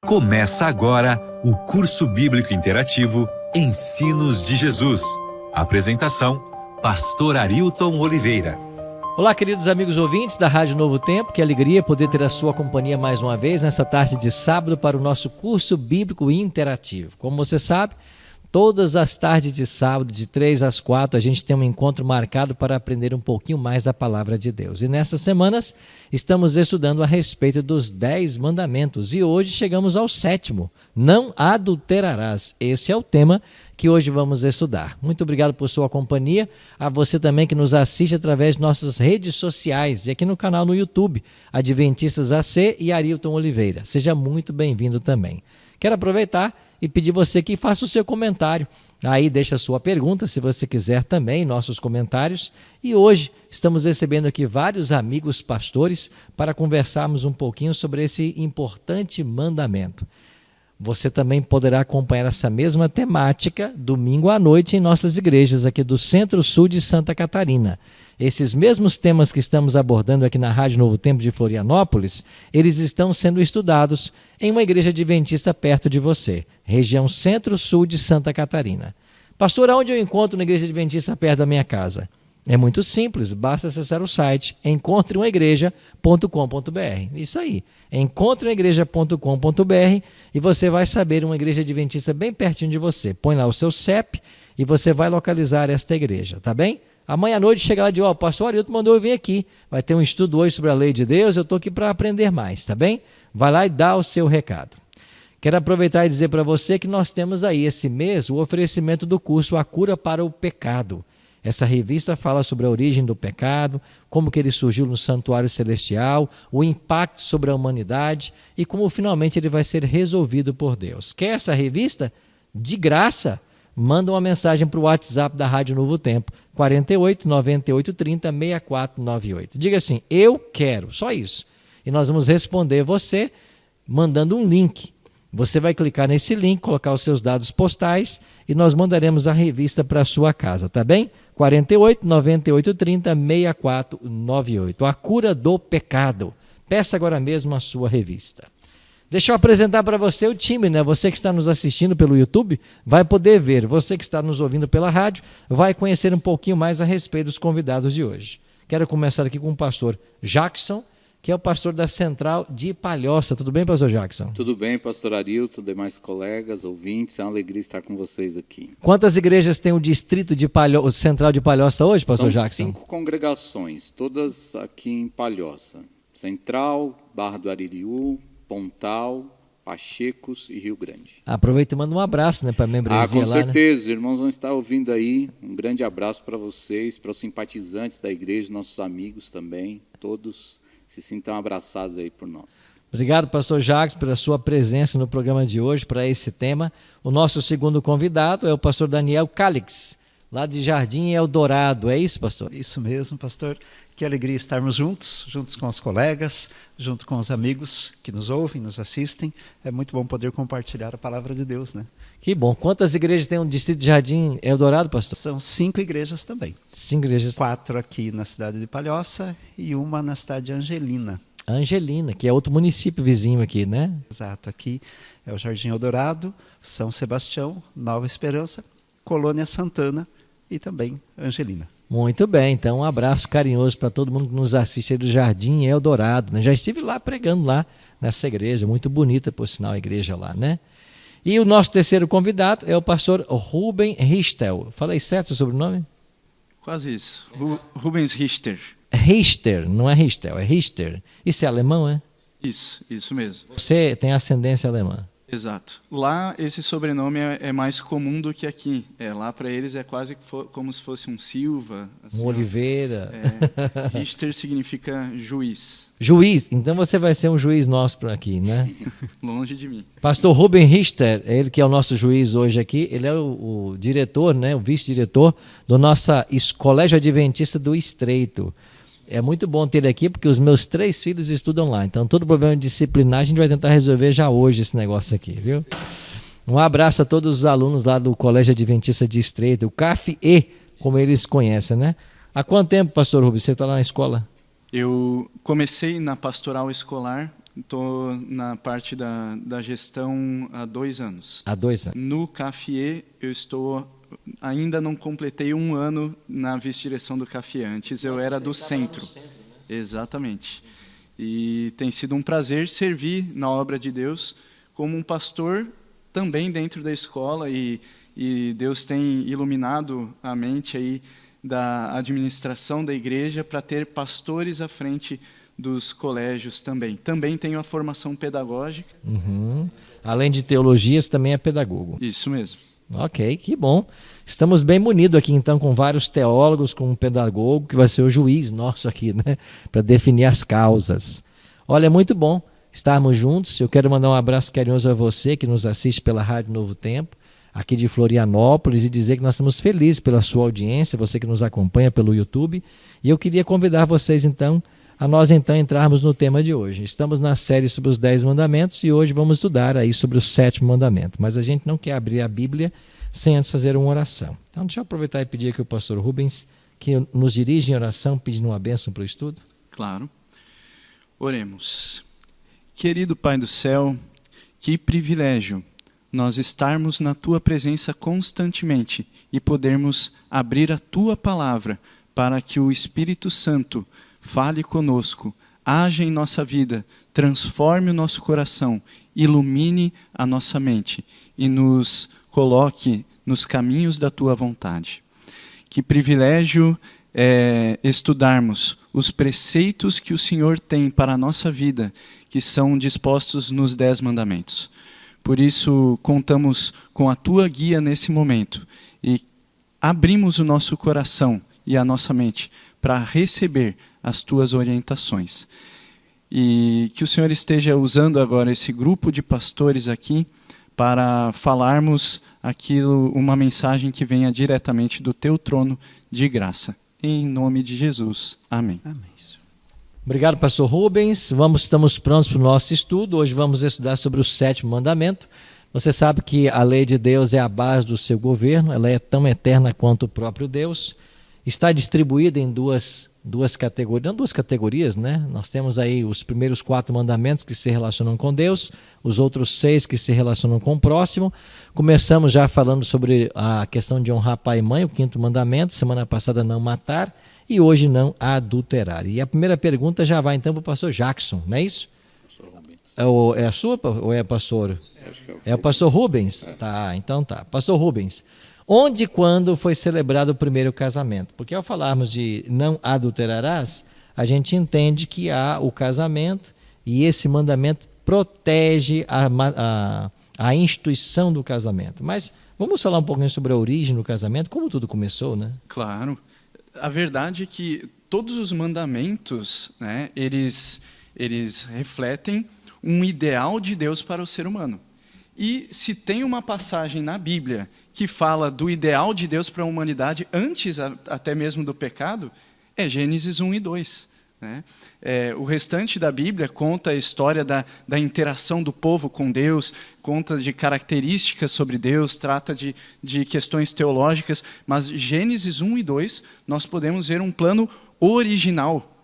Começa agora o curso bíblico interativo Ensinos de Jesus. Apresentação, Pastor Arilton Oliveira. Olá, queridos amigos ouvintes da Rádio Novo Tempo, que alegria poder ter a sua companhia mais uma vez nessa tarde de sábado para o nosso curso bíblico interativo. Como você sabe, todas as tardes de sábado, de 3 às 4, a gente tem um encontro marcado para aprender um pouquinho mais da Palavra de Deus. E nessas semanas, estamos estudando a respeito dos 10 mandamentos. E hoje chegamos ao 7º, não adulterarás. Esse é o tema que hoje vamos estudar. Muito obrigado por sua companhia. A você também que nos assiste através de nossas redes sociais e aqui no canal no YouTube, Adventistas AC e Arilton Oliveira. Seja muito bem-vindo também. Quero aproveitar e pedir você que faça o seu comentário. Aí deixa a sua pergunta, se você quiser também, nossos comentários. E hoje estamos recebendo aqui vários amigos pastores para conversarmos um pouquinho sobre esse importante mandamento. Você também poderá acompanhar essa mesma temática domingo à noite em nossas igrejas aqui do Centro-Sul de Santa Catarina. Esses mesmos temas que estamos abordando aqui na Rádio Novo Tempo de Florianópolis, eles estão sendo estudados em uma igreja adventista perto de você, região Centro-Sul de Santa Catarina. Pastor, aonde eu encontro uma igreja adventista perto da minha casa? É muito simples, basta acessar o site encontreumaigreja.com.br. Isso aí, encontreumaigreja.com.br e você vai saber uma igreja adventista bem pertinho de você. Põe lá o seu CEP e você vai localizar esta igreja, tá bem? Amanhã à noite chega lá de, pastor Arilton mandou eu vir aqui, vai ter um estudo hoje sobre a lei de Deus, eu estou aqui para aprender mais, tá bem? Vai lá e dá o seu recado. Quero aproveitar e dizer para você que nós temos aí esse mês o oferecimento do curso A Cura para o Pecado. Essa revista fala sobre a origem do pecado, como que ele surgiu no santuário celestial, o impacto sobre a humanidade e como finalmente ele vai ser resolvido por Deus. Quer essa revista? De graça, manda uma mensagem para o WhatsApp da Rádio Novo Tempo, 48 98 30 6498. Diga assim, eu quero, só isso. E nós vamos responder você mandando um link. Você vai clicar nesse link, colocar os seus dados postais e nós mandaremos a revista para a sua casa, tá bem? 48 98 30 6498. A Cura do Pecado. Peça agora mesmo a sua revista. Deixa eu apresentar para você o time, né? Você que está nos assistindo pelo YouTube vai poder ver. Você que está nos ouvindo pela rádio vai conhecer um pouquinho mais a respeito dos convidados de hoje. Quero começar aqui com o pastor Jackson, que é o pastor da Central de Palhoça. Tudo bem, pastor Jackson? Tudo bem, pastor Arilton, demais colegas, ouvintes, é uma alegria estar com vocês aqui. Quantas igrejas tem o distrito de Central de Palhoça hoje, pastor Jackson? São 5 congregações, todas aqui em Palhoça. Central, Barra do Aririú, Pontal, Pachecos e Rio Grande. Aproveita e manda um abraço, né, para a membresia com lá, certeza, né? Os irmãos vão estar ouvindo aí. Um grande abraço para vocês, para os simpatizantes da igreja, nossos amigos também, todos se sintam abraçados aí por nós. Obrigado, pastor Jackson, pela sua presença no programa de hoje para esse tema. O nosso segundo convidado é o pastor Daniel Calix, lá de Jardim Eldorado. É isso, pastor? Isso mesmo, pastor. Que alegria estarmos juntos com os colegas, junto com os amigos que nos ouvem, nos assistem. É muito bom poder compartilhar a palavra de Deus, né? Que bom. Quantas igrejas tem no distrito de Jardim Eldorado, pastor? São 5 igrejas também. 5 igrejas. 4 aqui na cidade de Palhoça e uma na cidade de Angelina. Angelina, que é outro município vizinho aqui, né? Exato. Aqui é o Jardim Eldorado, São Sebastião, Nova Esperança, Colônia Santana e também Angelina. Muito bem, então um abraço carinhoso para todo mundo que nos assiste aí do Jardim Eldorado, né? Já estive lá pregando lá nessa igreja, muito bonita por sinal a igreja lá, né? E o nosso terceiro convidado é o pastor Rubem Richter. Falei certo o sobrenome? Quase isso, Rubens Richter. Richter, não é Richter, é Richter. Isso é alemão, é? Isso mesmo. Você tem ascendência alemã? Exato. Lá esse sobrenome é mais comum do que aqui. Lá para eles é quase como se fosse um Silva. Assim, um Oliveira. Richter significa juiz. Juiz? Então você vai ser um juiz nosso por aqui, né? Longe de mim. Pastor Rubem Richter, ele que é o nosso juiz hoje aqui, ele é o diretor, né, o vice-diretor do nosso Colégio Adventista do Estreito. É muito bom ter ele aqui, porque os meus 3 filhos estudam lá. Então, todo problema disciplinar, a gente vai tentar resolver já hoje esse negócio aqui, viu? Um abraço a todos os alunos lá do Colégio Adventista de Estreito, o CAF-E, como eles conhecem, né? Há quanto tempo, pastor Rubens, você está lá na escola? Eu comecei na pastoral escolar Estou na parte da gestão há 2 anos. Há 2 anos. No CAFIE, ainda não completei 1 ano na vice-direção do CAFIE. Antes eu era do centro. Né? Exatamente. E tem sido um prazer servir na obra de Deus como um pastor também dentro da escola, e Deus tem iluminado a mente aí da administração da igreja para ter pastores à frente dos colégios também. Também tenho a formação pedagógica. Uhum. Além de teologias, também é pedagogo. Isso mesmo. Ok, que bom. Estamos bem munidos aqui, então, com vários teólogos, com um pedagogo, que vai ser o juiz nosso aqui, né? Para definir as causas. Olha, é muito bom estarmos juntos. Eu quero mandar um abraço carinhoso a você que nos assiste pela Rádio Novo Tempo, aqui de Florianópolis, e dizer que nós estamos felizes pela sua audiência, você que nos acompanha pelo YouTube. E eu queria convidar vocês, então, a nós entrarmos no tema de hoje. Estamos na série sobre os 10 mandamentos e hoje vamos estudar aí sobre o 7º mandamento. Mas a gente não quer abrir a Bíblia sem antes fazer uma oração. Então deixa eu aproveitar e pedir aqui ao pastor Rubens que nos dirija em oração pedindo uma bênção para o estudo. Claro. Oremos. Querido Pai do céu, que privilégio nós estarmos na Tua presença constantemente e podermos abrir a Tua palavra para que o Espírito Santo fale conosco, haja em nossa vida, transforme o nosso coração, ilumine a nossa mente e nos coloque nos caminhos da Tua vontade. Que privilégio é estudarmos os preceitos que o Senhor tem para a nossa vida, que são dispostos nos 10 mandamentos. Por isso, contamos com a Tua guia nesse momento e abrimos o nosso coração e a nossa mente para receber as Tuas orientações. E que o Senhor esteja usando agora esse grupo de pastores aqui para falarmos uma mensagem que venha diretamente do Teu trono de graça. Em nome de Jesus. Amém. Amém. Obrigado, pastor Rubens. Estamos prontos para o nosso estudo. Hoje vamos estudar sobre o 7º mandamento. Você sabe que a lei de Deus é a base do seu governo, ela é tão eterna quanto o próprio Deus. Está distribuída em duas categorias, não 2 categorias, né? Nós temos aí os primeiros 4 mandamentos que se relacionam com Deus, os outros 6 que se relacionam com o próximo. Começamos já falando sobre a questão de honrar pai e mãe, o 5º mandamento, semana passada não matar e hoje não adulterar. E a primeira pergunta já vai então para o pastor Jackson, não é isso? Pastor Rubens. É a sua ou é a pastor? Acho que É o pastor Rubens? Tá, então tá. Pastor Rubens, onde e quando foi celebrado o primeiro casamento? Porque ao falarmos de não adulterarás, a gente entende que há o casamento e esse mandamento protege a instituição do casamento. Mas vamos falar um pouquinho sobre a origem do casamento, como tudo começou, né? Claro. A verdade é que todos os mandamentos, né, eles refletem um ideal de Deus para o ser humano. E se tem uma passagem na Bíblia que fala do ideal de Deus para a humanidade antes até mesmo do pecado, é Gênesis 1 e 2. Né? O restante da Bíblia conta a história da interação do povo com Deus, conta de características sobre Deus, trata de questões teológicas, mas Gênesis 1 e 2 nós podemos ver um plano original.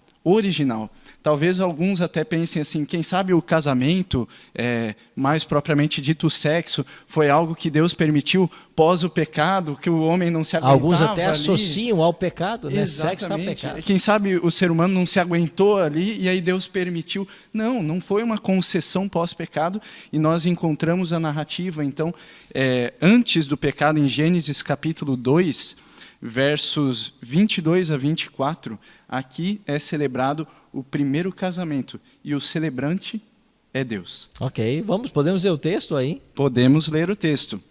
Talvez alguns até pensem assim, quem sabe o casamento, mais propriamente dito o sexo, foi algo que Deus permitiu pós o pecado, que o homem não se aguentava. Alguns até ali. Associam ao pecado, né? Exatamente. Sexo ao pecado. Quem sabe o ser humano não se aguentou ali e aí Deus permitiu. Não foi uma concessão pós-pecado e nós encontramos a narrativa, então, antes do pecado em Gênesis capítulo 2, versos 22 a 24, aqui é celebrado o primeiro casamento e o celebrante é Deus. Ok, podemos ler o texto aí? Podemos ler o texto.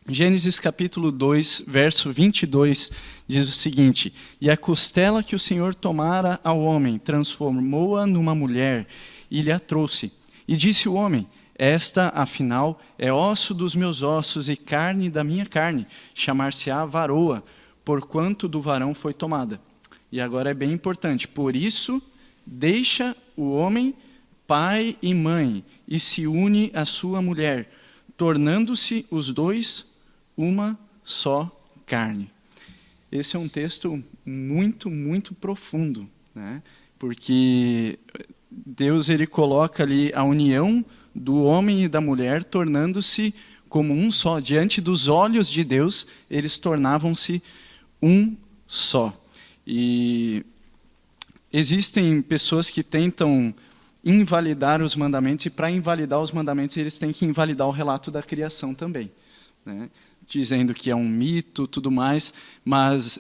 Gênesis capítulo 2, verso 22, diz o seguinte: E a costela que o Senhor tomara ao homem, transformou-a numa mulher e lhe a trouxe. E disse o homem: Esta, afinal, é osso dos meus ossos e carne da minha carne, chamar-se-á varoa, porquanto do varão foi tomada. E agora é bem importante, por isso deixa o homem pai e mãe e se une à sua mulher, tornando-se os dois uma só carne. Esse é um texto muito, muito profundo, né? Porque Deus ele coloca ali a união do homem e da mulher, tornando-se como um só. Diante dos olhos de Deus, eles tornavam-se um só. E existem pessoas que tentam invalidar os mandamentos, e para invalidar os mandamentos, eles têm que invalidar o relato da criação também, né? Dizendo que é um mito, tudo mais, mas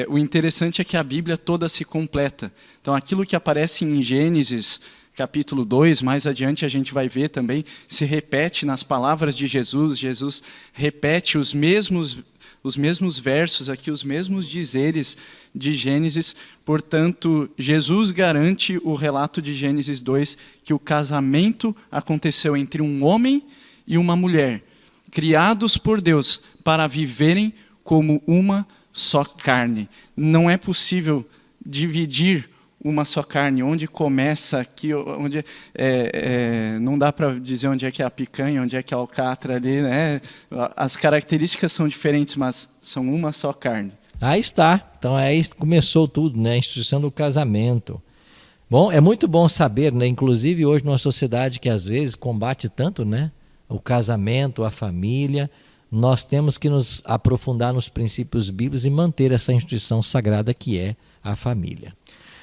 o interessante é que a Bíblia toda se completa. Então, aquilo que aparece em Gênesis, capítulo 2, mais adiante a gente vai ver também, se repete nas palavras de Jesus. Jesus repete os mesmos versos aqui, os mesmos dizeres de Gênesis. Portanto, Jesus garante o relato de Gênesis 2, que o casamento aconteceu entre um homem e uma mulher, criados por Deus para viverem como uma só carne. Não é possível dividir uma só carne. Onde começa aqui, onde não dá para dizer onde é que é a picanha, onde é que é a alcatra ali, né? As características são diferentes, mas são uma só carne. Aí está. Então aí começou tudo, né? A instituição do casamento. Bom, é muito bom saber, né? Inclusive hoje numa sociedade que às vezes combate tanto, né? O casamento, a família, nós temos que nos aprofundar nos princípios bíblicos e manter essa instituição sagrada que é a família.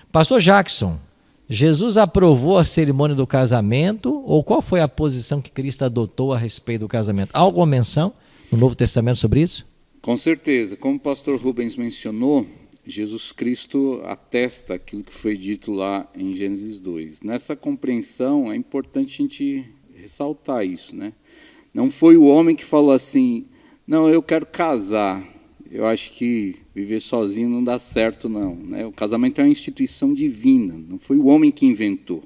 Pastor Jackson, Jesus aprovou a cerimônia do casamento, ou qual foi a posição que Cristo adotou a respeito do casamento? Há alguma menção no Novo Testamento sobre isso? Com certeza. Como o pastor Rubens mencionou, Jesus Cristo atesta aquilo que foi dito lá em Gênesis 2. Nessa compreensão, é importante a gente ressaltar isso, né? Não foi o homem que falou assim, não, eu quero casar, eu acho que viver sozinho não dá certo não, né? O casamento é uma instituição divina, não foi o homem que inventou,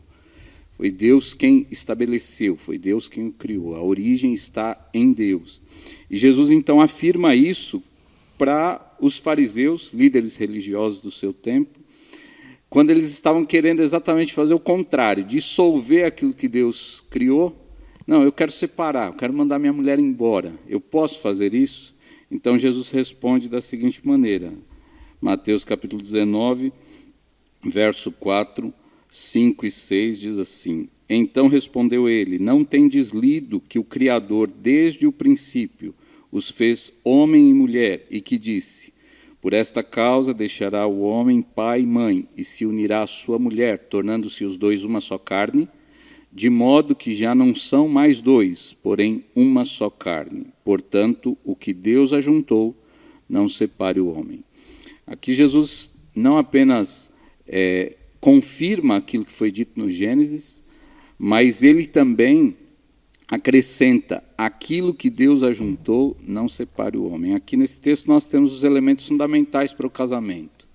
foi Deus quem estabeleceu, foi Deus quem o criou, a origem está em Deus. E Jesus então afirma isso para os fariseus, líderes religiosos do seu tempo, quando eles estavam querendo exatamente fazer o contrário, dissolver aquilo que Deus criou. Não, eu quero separar, eu quero mandar minha mulher embora. Eu posso fazer isso? Então Jesus responde da seguinte maneira. Mateus capítulo 19, verso 4, 5 e 6 diz assim: Então respondeu ele, não tendes lido que o Criador desde o princípio os fez homem e mulher, e que disse, por esta causa deixará o homem pai e mãe, e se unirá à sua mulher, tornando-se os dois uma só carne, de modo que já não são mais dois, porém uma só carne. Portanto, o que Deus ajuntou, não separe o homem. Aqui Jesus não apenas confirma aquilo que foi dito no Gênesis, mas ele também acrescenta, aquilo que Deus ajuntou, não separe o homem. Aqui nesse texto nós temos os elementos fundamentais para o casamento.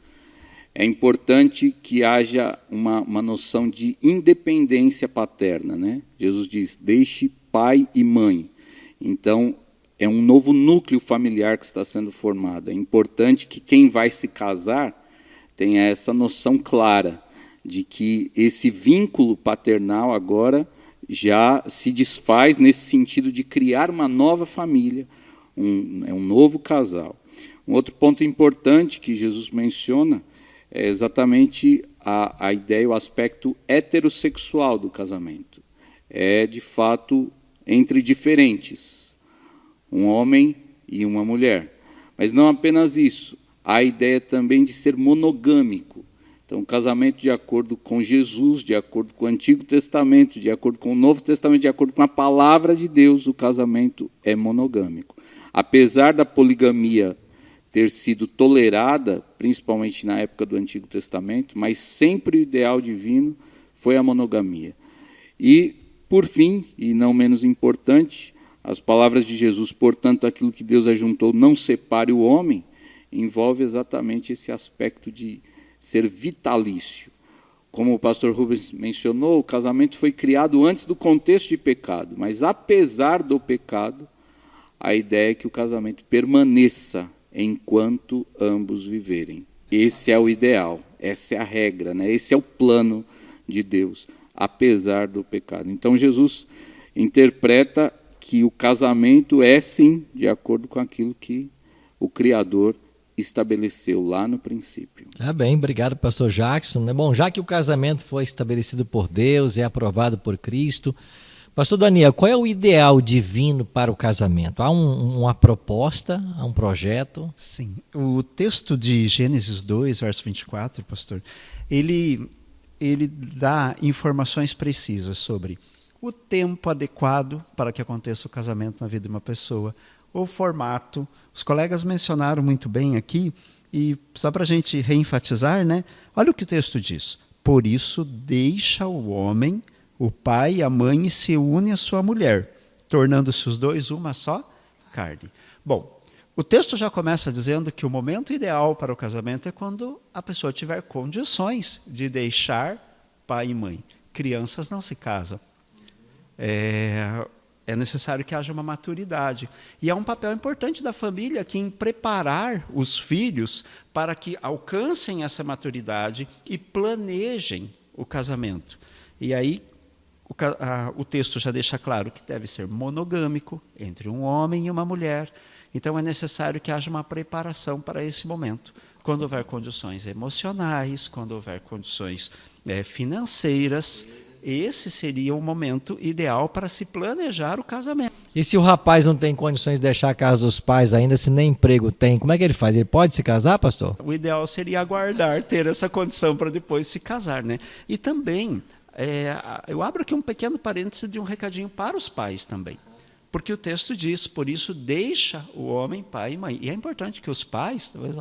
É importante que haja uma noção de independência paterna, né? Jesus diz, deixe pai e mãe. Então, é um novo núcleo familiar que está sendo formado. É importante que quem vai se casar tenha essa noção clara de que esse vínculo paternal agora já se desfaz nesse sentido de criar uma nova família, um novo casal. Um outro ponto importante que Jesus menciona é exatamente a ideia, o aspecto heterossexual do casamento. É, de fato, entre diferentes, um homem e uma mulher. Mas não apenas isso, há a ideia também de ser monogâmico. Então, o casamento de acordo com Jesus, de acordo com o Antigo Testamento, de acordo com o Novo Testamento, de acordo com a palavra de Deus, o casamento é monogâmico. Apesar da poligamia ter sido tolerada, principalmente na época do Antigo Testamento, mas sempre o ideal divino foi a monogamia. E, por fim, e não menos importante, as palavras de Jesus, portanto, aquilo que Deus ajuntou, não separe o homem, envolve exatamente esse aspecto de ser vitalício. Como o pastor Rubens mencionou, o casamento foi criado antes do contexto de pecado, mas apesar do pecado, a ideia é que o casamento permaneça enquanto ambos viverem. Esse é o ideal, essa é a regra, né? Esse é o plano de Deus, apesar do pecado. Então Jesus interpreta que o casamento é sim de acordo com aquilo que o Criador estabeleceu lá no princípio. Tá bem, obrigado, pastor Jackson. Bom, já que o casamento foi estabelecido por Deus e aprovado por Cristo, pastor Daniel, qual é o ideal divino para o casamento? Há uma proposta, há um projeto? Sim, o texto de Gênesis 2, verso 24, pastor, ele dá informações precisas sobre o tempo adequado para que aconteça o casamento na vida de uma pessoa, o formato. Os colegas mencionaram muito bem aqui, e só para a gente reenfatizar, né? Olha o que o texto diz. Por isso deixa o homem, o pai e a mãe, e se une à sua mulher, tornando-se os dois uma só carne. Bom, o texto já começa dizendo que o momento ideal para o casamento é quando a pessoa tiver condições de deixar pai e mãe. Crianças não se casam. É necessário que haja uma maturidade. E há um papel importante da família aqui em preparar os filhos para que alcancem essa maturidade e planejem o casamento. E aí o texto já deixa claro que deve ser monogâmico, entre um homem e uma mulher. Então é necessário que haja uma preparação para esse momento. Quando houver condições emocionais, quando houver condições financeiras, esse seria o momento ideal para se planejar o casamento. E se o rapaz não tem condições de deixar a casa dos pais ainda, se nem emprego tem, como é que ele faz? Ele pode se casar, pastor? O ideal seria aguardar, ter essa condição para depois se casar, né? E também, eu abro aqui um pequeno parêntese de um recadinho para os pais também. Porque o texto diz, por isso deixa o homem, pai e mãe. E é importante que os pais, talvez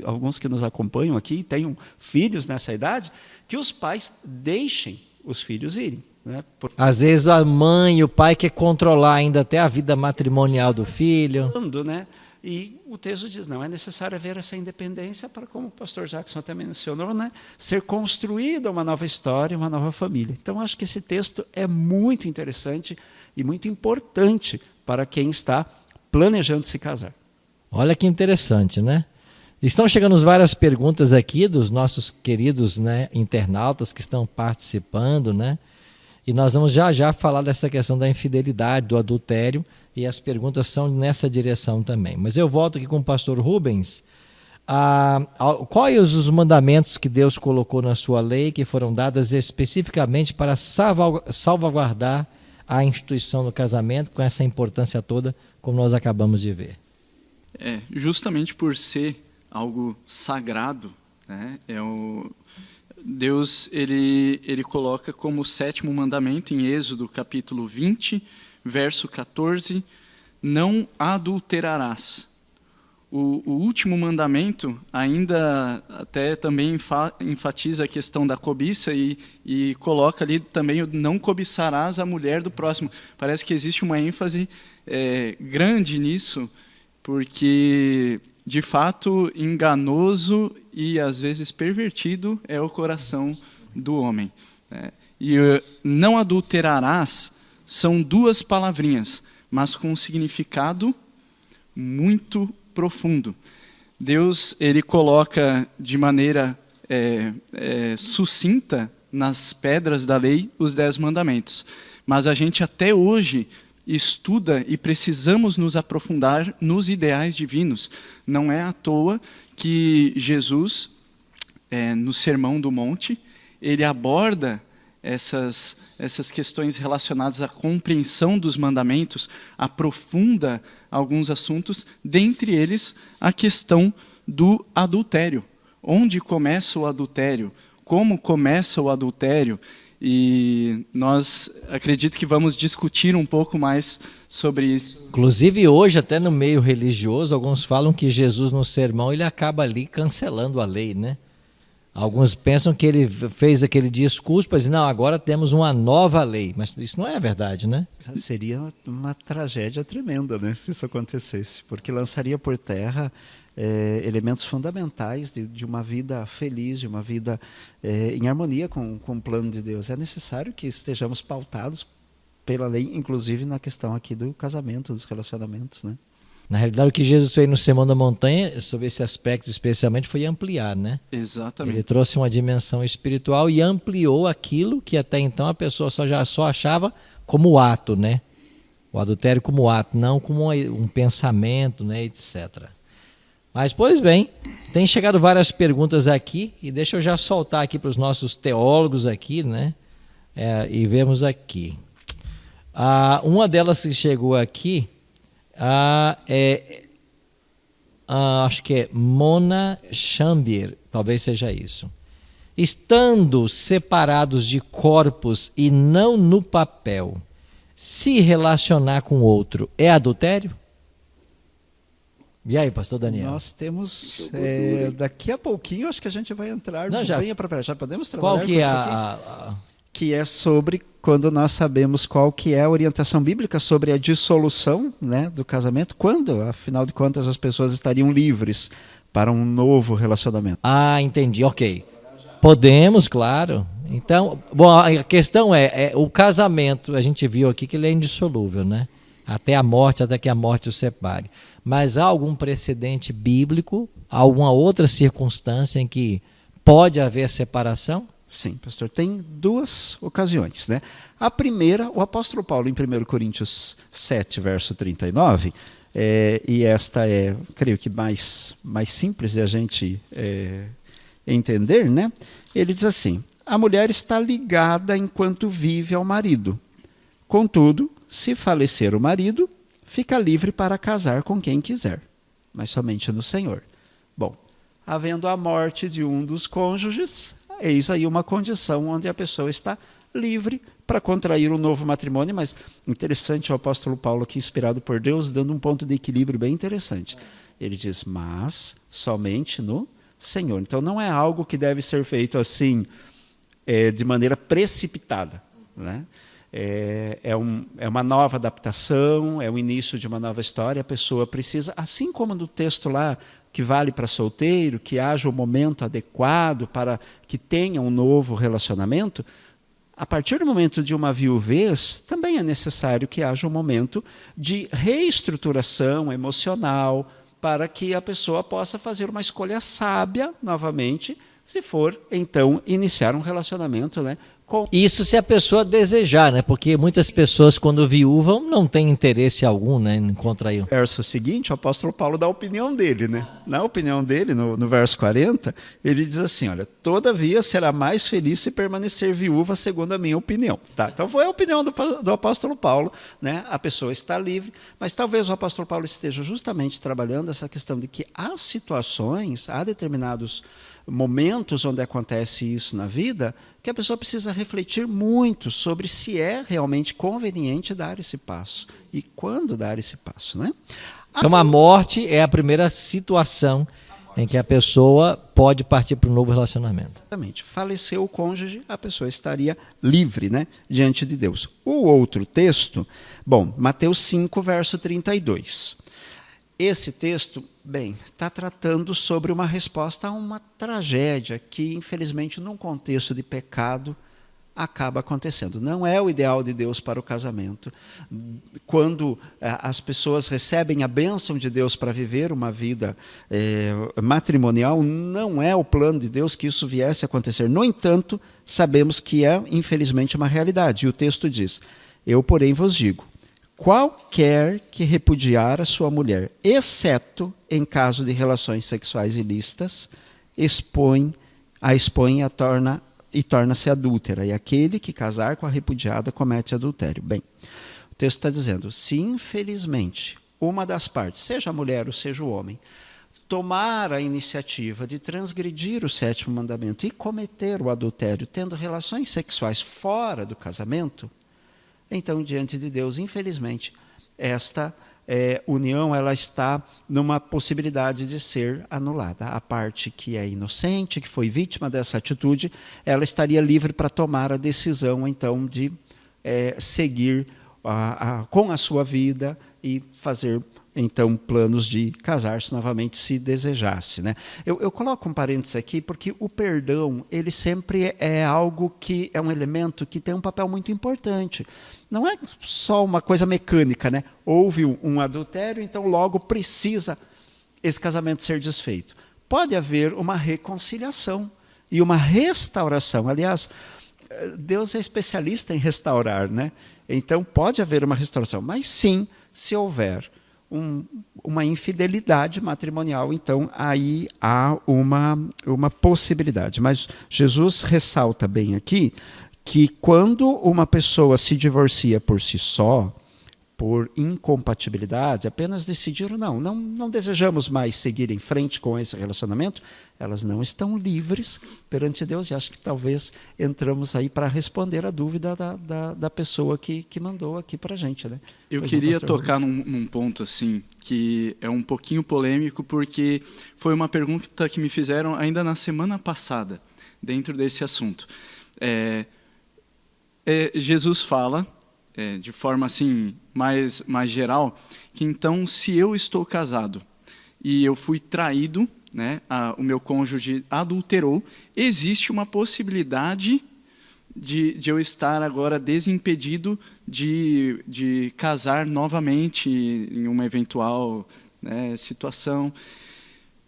alguns que nos acompanham aqui, tenham filhos nessa idade, que os pais deixem os filhos irem. Né? Às vezes a mãe e o pai quer controlar ainda até a vida matrimonial do filho. Né? E o texto diz, não, é necessário haver essa independência para, como o pastor Jackson até mencionou, né, ser construída uma nova história, uma nova família. Então, acho que esse texto é muito interessante e muito importante para quem está planejando se casar. Olha que interessante, né? Estão chegando várias perguntas aqui dos nossos queridos, né, internautas que estão participando, né? E nós vamos já falar dessa questão da infidelidade, do adultério, e as perguntas são nessa direção também. Mas eu volto aqui com o pastor Rubens. Quais os mandamentos que Deus colocou na sua lei que foram dadas especificamente para salvaguardar a instituição do casamento com essa importância toda, como nós acabamos de ver? Justamente por ser algo sagrado, né? Deus ele coloca como o 7º mandamento em Êxodo capítulo 20, verso 14, não adulterarás. O último mandamento ainda até também enfatiza a questão da cobiça e coloca ali também o não cobiçarás a mulher do próximo. Parece que existe uma ênfase grande nisso, porque de fato enganoso e às vezes pervertido é o coração do homem. E não adulterarás são 2 palavrinhas, mas com um significado muito profundo. Deus ele coloca de maneira sucinta nas pedras da lei os 10 mandamentos. Mas a gente até hoje estuda e precisamos nos aprofundar nos ideais divinos. Não é à toa que Jesus, no Sermão do Monte, ele aborda essas questões relacionadas à compreensão dos mandamentos, aprofunda alguns assuntos, dentre eles a questão do adultério. Onde começa o adultério? Como começa o adultério? E nós acredito que vamos discutir um pouco mais sobre isso. Inclusive hoje, até no meio religioso, alguns falam que Jesus no sermão ele acaba ali cancelando a lei, né? Alguns pensam que ele fez aquele discurso para dizer, não, agora temos uma nova lei. Mas isso não é verdade, né? Seria uma tragédia tremenda, né, se isso acontecesse, porque lançaria por terra elementos fundamentais de uma vida feliz, de uma vida em harmonia com o plano de Deus. É necessário que estejamos pautados pela lei, inclusive na questão aqui do casamento, dos relacionamentos, né? Na realidade, o que Jesus fez no Sermão da Montanha, sobre esse aspecto especialmente, foi ampliar, né? Exatamente. Ele trouxe uma dimensão espiritual e ampliou aquilo que até então a pessoa só achava como ato, né? O adultério como ato, não como um pensamento, né, etc. Mas, pois bem, tem chegado várias perguntas aqui, e deixa eu já soltar aqui para os nossos teólogos aqui, né? E vemos aqui. Uma delas que chegou aqui acho que é Mona Chambier, talvez seja isso. Estando separados de corpos e não no papel, se relacionar com outro é adultério? E aí, pastor Daniel? Nós temos, daqui a pouquinho, acho que a gente vai entrar já podemos trabalhar qual que com isso aqui? Que é sobre quando nós sabemos qual que é a orientação bíblica sobre a dissolução, né, do casamento, quando, afinal de contas, as pessoas estariam livres para um novo relacionamento. Entendi, ok. Podemos, claro. Então, bom, a questão é o casamento, a gente viu aqui que ele é indissolúvel, né? Até que a morte o separe. Mas há algum precedente bíblico, alguma outra circunstância em que pode haver separação? Sim, pastor, tem duas ocasiões, né? A primeira, o apóstolo Paulo, em 1 Coríntios 7, verso 39, e esta é, creio que mais simples de a gente entender, né? Ele diz assim: a mulher está ligada enquanto vive ao marido. Contudo, se falecer o marido, fica livre para casar com quem quiser, mas somente no Senhor. Bom, havendo a morte de um dos cônjuges, eis aí uma condição onde a pessoa está livre para contrair um novo matrimônio, mas interessante o apóstolo Paulo aqui, inspirado por Deus, dando um ponto de equilíbrio bem interessante. Ele diz, mas somente no Senhor. Então não é algo que deve ser feito assim, de maneira precipitada, né? É uma nova adaptação, é o início de uma nova história, a pessoa precisa, assim como no texto lá, que vale para solteiro, que haja o momento adequado para que tenha um novo relacionamento, a partir do momento de uma viuvez, também é necessário que haja um momento de reestruturação emocional, para que a pessoa possa fazer uma escolha sábia, novamente, se for, então, iniciar um relacionamento, né? Isso se a pessoa desejar, né? Porque muitas pessoas, quando viúvam, não têm interesse algum, né, em contrair. No verso seguinte, o apóstolo Paulo dá a opinião dele, né? Na opinião dele, no verso 40, ele diz assim, olha, todavia será mais feliz se permanecer viúva, segundo a minha opinião. Tá? Então foi a opinião do apóstolo Paulo, né? A pessoa está livre, mas talvez o apóstolo Paulo esteja justamente trabalhando essa questão de que há situações, há determinados momentos onde acontece isso na vida, que a pessoa precisa refletir muito sobre se é realmente conveniente dar esse passo e quando dar esse passo, né? Então a morte é a primeira situação em que a pessoa pode partir para um novo relacionamento. Exatamente. Faleceu o cônjuge, a pessoa estaria livre, né, diante de Deus. O outro texto, bom, Mateus 5, verso 32. Esse texto, bem, está tratando sobre uma resposta a uma tragédia que, infelizmente, num contexto de pecado, acaba acontecendo. Não é o ideal de Deus para o casamento. Quando as pessoas recebem a bênção de Deus para viver uma vida matrimonial, não é o plano de Deus que isso viesse a acontecer. No entanto, sabemos que é, infelizmente, uma realidade. E o texto diz, eu, porém, vos digo, qualquer que repudiar a sua mulher, exceto em caso de relações sexuais ilícitas, a expõe e torna-se adúltera. E aquele que casar com a repudiada comete adultério. Bem, o texto está dizendo, se infelizmente uma das partes, seja a mulher ou seja o homem, tomar a iniciativa de transgredir o 7º mandamento e cometer o adultério, tendo relações sexuais fora do casamento, então, diante de Deus, infelizmente, esta união ela está numa possibilidade de ser anulada. A parte que é inocente, que foi vítima dessa atitude, ela estaria livre para tomar a decisão, então, de seguir com a sua vida e fazer, então, planos de casar-se novamente, se desejasse, né? Eu coloco um parênteses aqui, porque o perdão, ele sempre é algo que é um elemento que tem um papel muito importante. Não é só uma coisa mecânica, né? Houve um adultério, então logo precisa esse casamento ser desfeito. Pode haver uma reconciliação e uma restauração. Aliás, Deus é especialista em restaurar, né? Então pode haver uma restauração, mas sim, se houver uma infidelidade matrimonial, então aí há uma possibilidade. Mas Jesus ressalta bem aqui que quando uma pessoa se divorcia por si só, por incompatibilidade, apenas decidiram não desejamos mais seguir em frente com esse relacionamento, elas não estão livres perante Deus, e acho que talvez entramos aí para responder a dúvida da pessoa que mandou aqui para a gente. Né? Eu queria tocar num ponto assim, que é um pouquinho polêmico, porque foi uma pergunta que me fizeram ainda na semana passada, dentro desse assunto. Jesus fala, de forma assim mais geral, que então se eu estou casado e eu fui traído, né, o meu cônjuge adulterou, existe uma possibilidade de eu estar agora desimpedido de casar novamente em uma eventual, né, situação.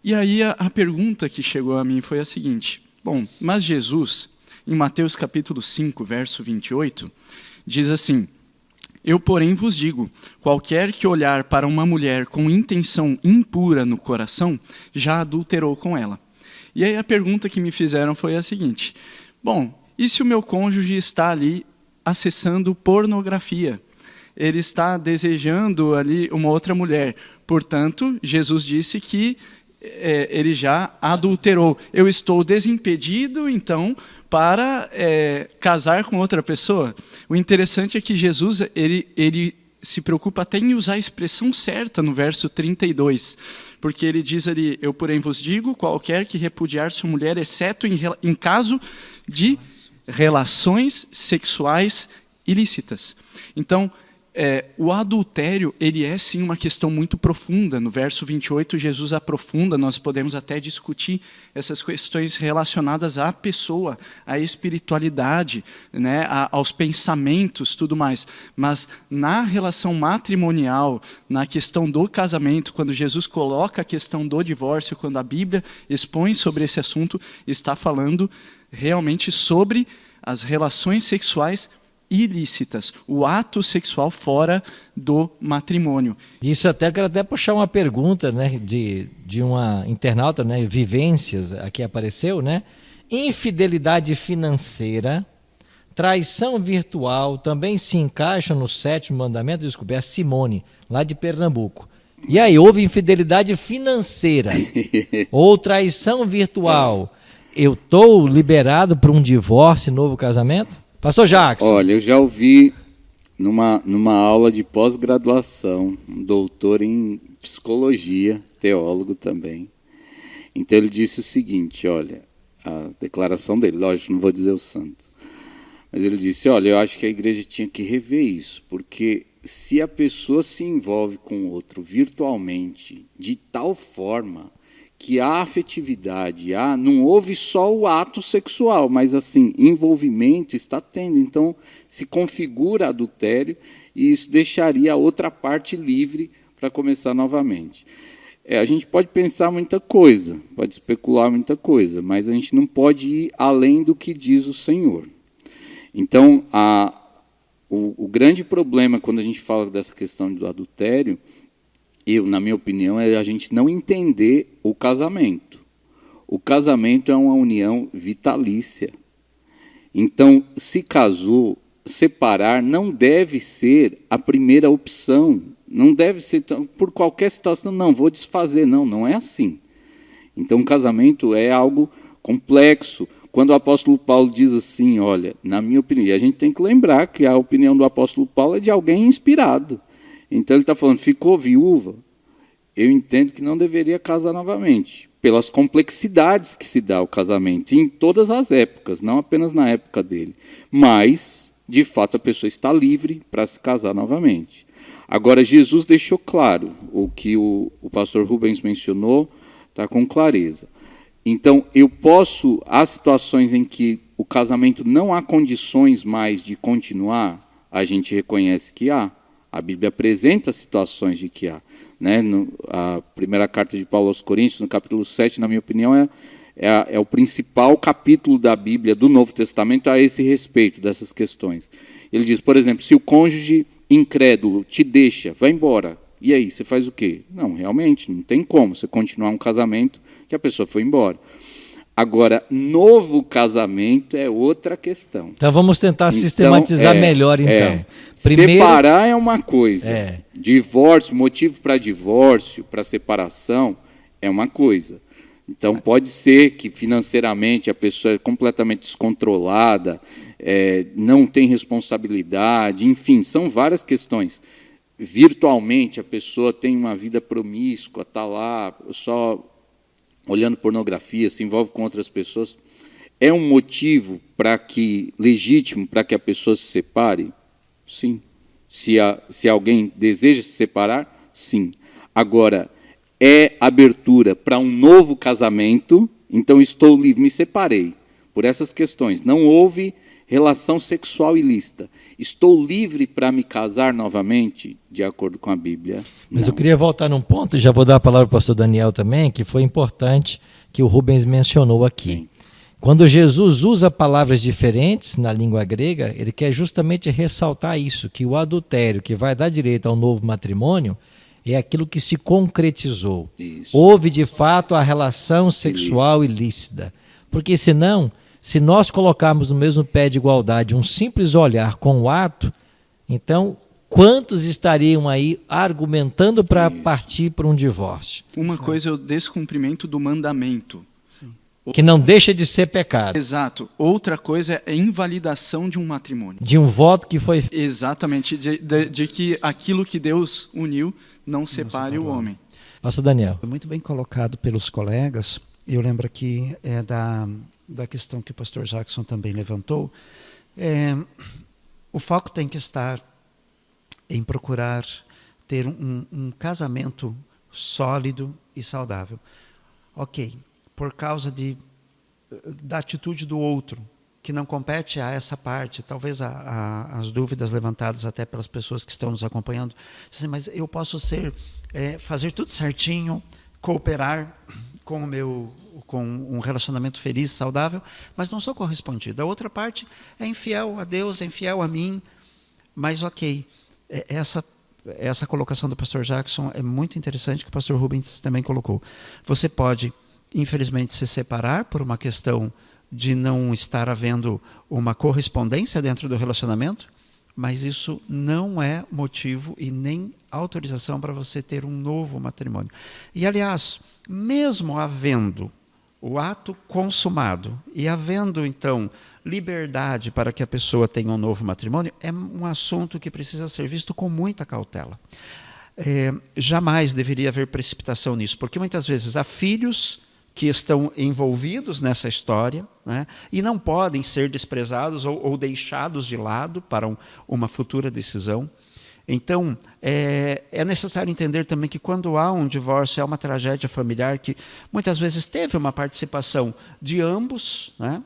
E aí a pergunta que chegou a mim foi a seguinte: bom, mas Jesus, em Mateus capítulo 5, verso 28, diz assim: eu, porém, vos digo, qualquer que olhar para uma mulher com intenção impura no coração, já adulterou com ela. E aí a pergunta que me fizeram foi a seguinte: bom, e se o meu cônjuge está ali acessando pornografia? Ele está desejando ali uma outra mulher. Portanto, Jesus disse que ele já adulterou. Eu estou desimpedido, então, para casar com outra pessoa. O interessante é que Jesus ele se preocupa até em usar a expressão certa no verso 32, porque ele diz ali: eu, porém, vos digo, qualquer que repudiar sua mulher, exceto em caso de relações sexuais ilícitas. Então, o adultério, ele é sim uma questão muito profunda. No verso 28, Jesus aprofunda, nós podemos até discutir essas questões relacionadas à pessoa, à espiritualidade, né, aos pensamentos, tudo mais. Mas na relação matrimonial, na questão do casamento, quando Jesus coloca a questão do divórcio, quando a Bíblia expõe sobre esse assunto, está falando realmente sobre as relações sexuais ilícitas, o ato sexual fora do matrimônio. Isso até quero até puxar uma pergunta, né, de uma internauta, né, Vivências, aqui apareceu, né? Infidelidade financeira, traição virtual, também se encaixa no 7º mandamento? Desculpe, é a Simone, lá de Pernambuco. E aí, houve infidelidade financeira ou traição virtual? Eu estou liberado para um divórcio e novo casamento? Pastor Jackson. Olha, eu já ouvi numa aula de pós-graduação, um doutor em psicologia, teólogo também. Então ele disse o seguinte, olha, a declaração dele, lógico, não vou dizer o santo, mas ele disse, olha, eu acho que a igreja tinha que rever isso, porque se a pessoa se envolve com o outro virtualmente de tal forma que há afetividade, não houve só o ato sexual, mas assim, envolvimento está tendo. Então, se configura adultério e isso deixaria a outra parte livre para começar novamente. A gente pode pensar muita coisa, pode especular muita coisa, mas a gente não pode ir além do que diz o Senhor. Então, o grande problema quando a gente fala dessa questão do adultério, na minha opinião, é a gente não entender o casamento. O casamento é uma união vitalícia. Então, se casou, separar não deve ser a primeira opção. Não deve ser, por qualquer situação, não, vou desfazer. Não é assim. Então, o casamento é algo complexo. Quando o apóstolo Paulo diz assim, olha, na minha opinião, e a gente tem que lembrar que a opinião do apóstolo Paulo é de alguém inspirado. Então ele está falando, ficou viúva, eu entendo que não deveria casar novamente, pelas complexidades que se dá ao casamento, em todas as épocas, não apenas na época dele. Mas, de fato, a pessoa está livre para se casar novamente. Agora, Jesus deixou claro, o que o pastor Rubens mencionou, está com clareza. Então, há situações em que o casamento não há condições mais de continuar, a gente reconhece que há. A Bíblia apresenta situações de que há. Né? A primeira carta de Paulo aos Coríntios, no capítulo 7, na minha opinião, é o principal capítulo da Bíblia, do Novo Testamento, a esse respeito, dessas questões. Ele diz, por exemplo, se o cônjuge incrédulo te deixa, vai embora, E aí, você faz o quê? Não, realmente, não tem como você continuar um casamento que a pessoa foi embora. Agora, novo casamento é outra questão. Então vamos tentar sistematizar melhor, então. Primeiro, separar é uma coisa. Divórcio, motivo para divórcio, para separação, é uma coisa. Então, pode ser que financeiramente a pessoa é completamente descontrolada, não tem responsabilidade, enfim, são várias questões. Virtualmente, a pessoa tem uma vida promíscua, está lá só olhando pornografia, se envolve com outras pessoas. É um motivo legítimo para que a pessoa se separe? Sim. Se alguém deseja se separar? Sim. Agora, é abertura para um novo casamento, então estou livre, me separei por essas questões. Não houve relação sexual ilícita. Estou livre para me casar novamente, de acordo com a Bíblia? Mas não. eu queria voltar num ponto, e já vou dar a palavra para o pastor Daniel também, que foi importante, que o Rubens mencionou aqui. Sim. Quando Jesus usa palavras diferentes na língua grega, ele quer justamente ressaltar isso, que o adultério que vai dar direito ao novo matrimônio é aquilo que se concretizou. Isso. Houve de fato a relação sexual ilícita. Porque senão, se nós colocarmos no mesmo pé de igualdade um simples olhar com o ato, então quantos estariam aí argumentando para partir para um divórcio? Uma coisa é o descumprimento do mandamento. Que não deixa de ser pecado. Exato. Outra coisa é a invalidação de um matrimônio. De um voto que foi... Exatamente. De que aquilo que Deus uniu não separe o homem. Pastor Daniel. Foi muito bem colocado pelos colegas. Eu lembro aqui da questão que o pastor Jackson também levantou. O foco tem que estar em procurar ter um casamento sólido e saudável. Ok, por causa da atitude do outro, que não compete a essa parte, talvez as dúvidas levantadas até pelas pessoas que estão nos acompanhando, assim, mas eu posso fazer tudo certinho, cooperar com um relacionamento feliz, saudável, mas não sou correspondido. A outra parte é infiel a Deus, é infiel a mim, mas ok, essa colocação do pastor Jackson é muito interessante, que o pastor Rubens também colocou. Você pode, infelizmente, se separar por uma questão de não estar havendo uma correspondência dentro do relacionamento, mas isso não é motivo e nem autorização para você ter um novo matrimônio. E, aliás, mesmo havendo o ato consumado e havendo, então, liberdade para que a pessoa tenha um novo matrimônio, é um assunto que precisa ser visto com muita cautela. Jamais deveria haver precipitação nisso, porque muitas vezes há filhos que estão envolvidos nessa história, né, e não podem ser desprezados ou deixados de lado para uma futura decisão. Então, é necessário entender também que quando há um divórcio, é uma tragédia familiar que muitas vezes teve uma participação de ambos, né,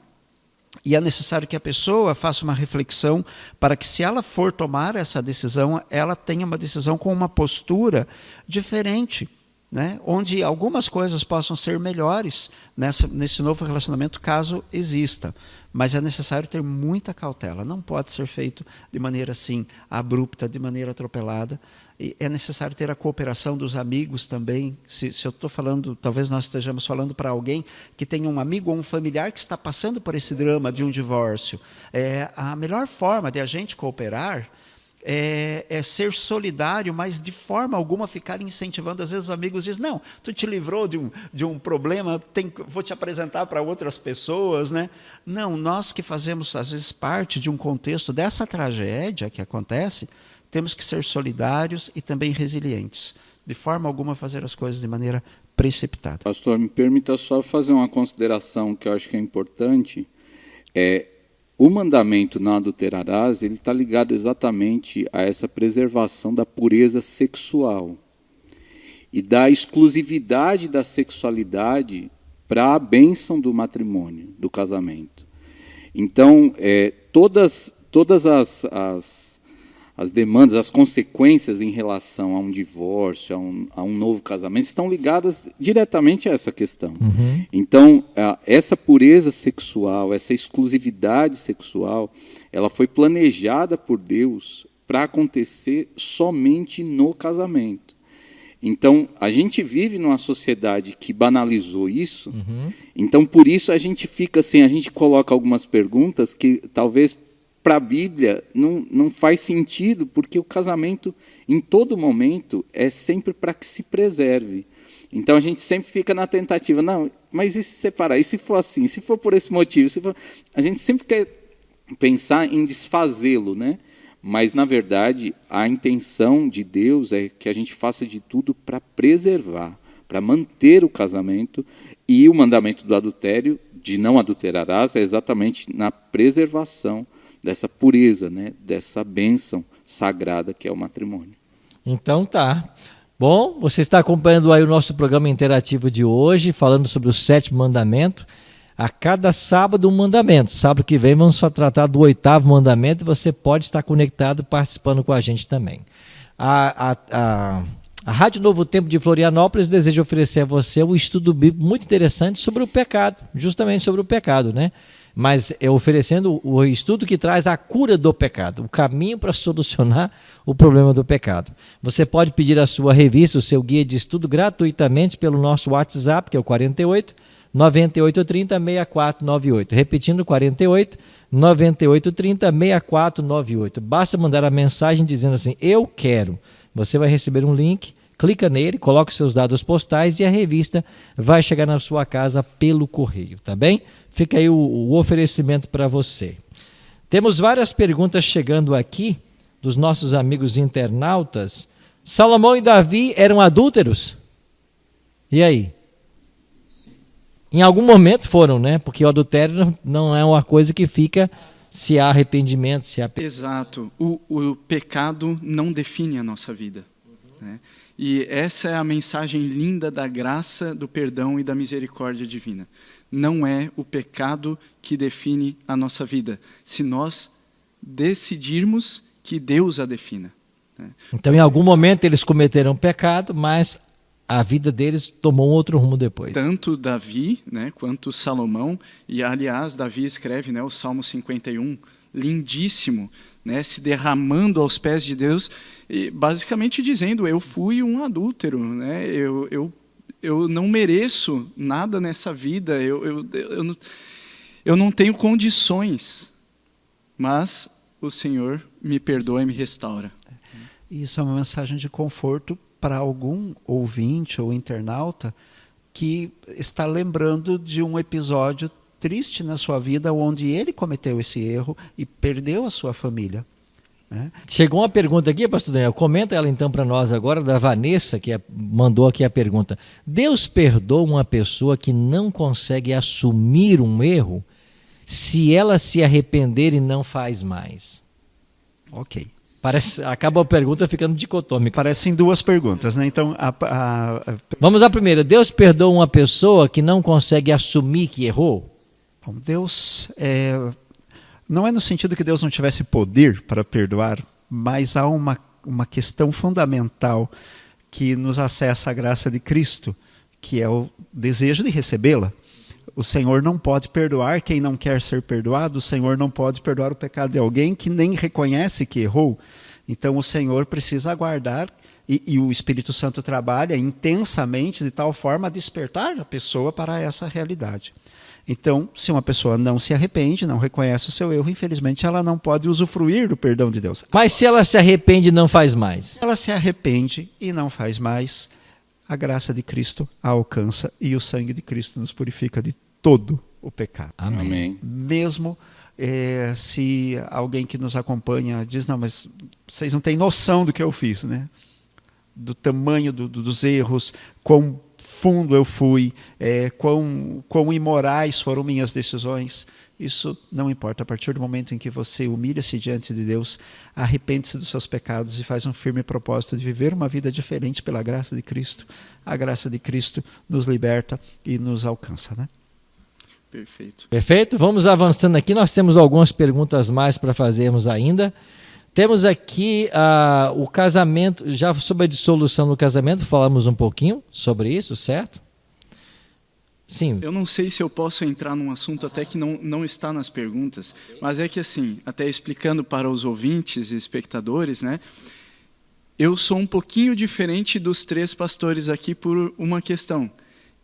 e é necessário que a pessoa faça uma reflexão para que, se ela for tomar essa decisão, ela tenha uma decisão com uma postura diferente, né? Onde algumas coisas possam ser melhores nesse novo relacionamento, caso exista. Mas é necessário ter muita cautela. Não pode ser feito de maneira assim, abrupta, de maneira atropelada. E é necessário ter a cooperação dos amigos também. Se eu estou falando, talvez nós estejamos falando para alguém que tem um amigo ou um familiar que está passando por esse drama de um divórcio. A melhor forma de a gente cooperar é ser solidário, mas de forma alguma ficar incentivando. Às vezes os amigos dizem, não, tu te livrou de um problema, vou te apresentar para outras pessoas, né? Não, nós que fazemos às vezes parte de um contexto dessa tragédia que acontece, temos que ser solidários e também resilientes, de forma alguma fazer as coisas de maneira precipitada. Pastor, me permita só fazer uma consideração que eu acho que é importante. O mandamento não adulterarás, ele está ligado exatamente a essa preservação da pureza sexual e da exclusividade da sexualidade para a bênção do matrimônio, do casamento. Então, todas as demandas, as consequências em relação a um divórcio, a um novo casamento, estão ligadas diretamente a essa questão. Uhum. Então, essa pureza sexual, essa exclusividade sexual, ela foi planejada por Deus para acontecer somente no casamento. Então, a gente vive numa sociedade que banalizou isso, então por isso a gente fica assim, a gente coloca algumas perguntas que talvez para a Bíblia não faz sentido, porque o casamento, em todo momento, é sempre para que se preserve. Então, a gente sempre fica na tentativa, não, mas e se separar? E se for assim? E se for por esse motivo? A gente sempre quer pensar em desfazê-lo, né? Mas, na verdade, a intenção de Deus é que a gente faça de tudo para preservar, para manter o casamento, e o mandamento do adultério, de não adulterarás, é exatamente na preservação dessa pureza, né? Dessa bênção sagrada que é o matrimônio. Então tá. Bom, você está acompanhando aí o nosso programa interativo de hoje, falando sobre o 7º mandamento. A cada sábado um mandamento. Sábado que vem vamos só tratar do 8º mandamento e você pode estar conectado participando com a gente também. A Rádio Novo Tempo de Florianópolis deseja oferecer a você um estudo bíblico muito interessante sobre o pecado, justamente sobre o pecado, né? Mas oferecendo o estudo que traz a cura do pecado, o caminho para solucionar o problema do pecado. Você pode pedir a sua revista, o seu guia de estudo gratuitamente pelo nosso WhatsApp, que é o 48 9830 6498. Repetindo, 48 9830 6498. Basta mandar a mensagem dizendo assim, eu quero. Você vai receber um link, clica nele, coloca os seus dados postais e a revista vai chegar na sua casa pelo correio, tá bem? Fica aí o oferecimento para você. Temos várias perguntas chegando aqui dos nossos amigos internautas. Salomão e Davi eram adúlteros? E aí? Em algum momento foram, né? Porque o adultério não é uma coisa que fica se há arrependimento, se há... Exato. O pecado não define a nossa vida. Né? E essa é a mensagem linda da graça, do perdão e da misericórdia divina. Não é o pecado que define a nossa vida, se nós decidirmos que Deus a defina. Né? Então, em algum momento eles cometeram pecado, mas a vida deles tomou um outro rumo depois. Tanto Davi, né, quanto Salomão, e aliás, Davi escreve, né, o Salmo 51, lindíssimo, né, se derramando aos pés de Deus, e basicamente dizendo, eu fui um adúltero, né, eu não mereço nada nessa vida, eu não tenho condições, mas o Senhor me perdoa e me restaura. Isso é uma mensagem de conforto para algum ouvinte ou internauta que está lembrando de um episódio triste na sua vida onde ele cometeu esse erro e perdeu a sua família. Né? Chegou uma pergunta aqui, pastor Daniel, comenta ela então para nós agora, da Vanessa, que mandou aqui a pergunta. Deus perdoa uma pessoa que não consegue assumir um erro se ela se arrepender e não faz mais? Ok. Acaba a pergunta ficando dicotômica. Parecem duas perguntas, né? Então, vamos à primeira. Deus perdoa uma pessoa que não consegue assumir que errou? Bom, Deus... não é no sentido que Deus não tivesse poder para perdoar, mas há uma questão fundamental que nos acessa a graça de Cristo, que é o desejo de recebê-la. O Senhor não pode perdoar quem não quer ser perdoado, o Senhor não pode perdoar o pecado de alguém que nem reconhece que errou. Então o Senhor precisa aguardar, e o Espírito Santo trabalha intensamente de tal forma a despertar a pessoa para essa realidade. Então, se uma pessoa não se arrepende, não reconhece o seu erro, infelizmente ela não pode usufruir do perdão de Deus. Mas se ela se arrepende e não faz mais? Se ela se arrepende e não faz mais, a graça de Cristo a alcança e o sangue de Cristo nos purifica de todo o pecado. Amém. Mesmo se alguém que nos acompanha diz, não, mas vocês não têm noção do que eu fiz, né? Do tamanho dos erros, quão fundo eu fui, quão imorais foram minhas decisões. Isso não importa. A partir do momento em que você humilha-se diante de Deus, arrepende-se dos seus pecados e faz um firme propósito de viver uma vida diferente pela graça de Cristo, a graça de Cristo nos liberta e nos alcança, né? Perfeito. Perfeito? Vamos avançando aqui. Nós temos algumas perguntas mais para fazermos ainda. Temos aqui o casamento, já sobre a dissolução do casamento, falamos um pouquinho sobre isso, certo? Sim. Eu não sei se eu posso entrar num assunto até que não está nas perguntas, mas é que assim, até explicando para os ouvintes e espectadores, né? eu sou um pouquinho diferente dos 3 pastores aqui por uma questão.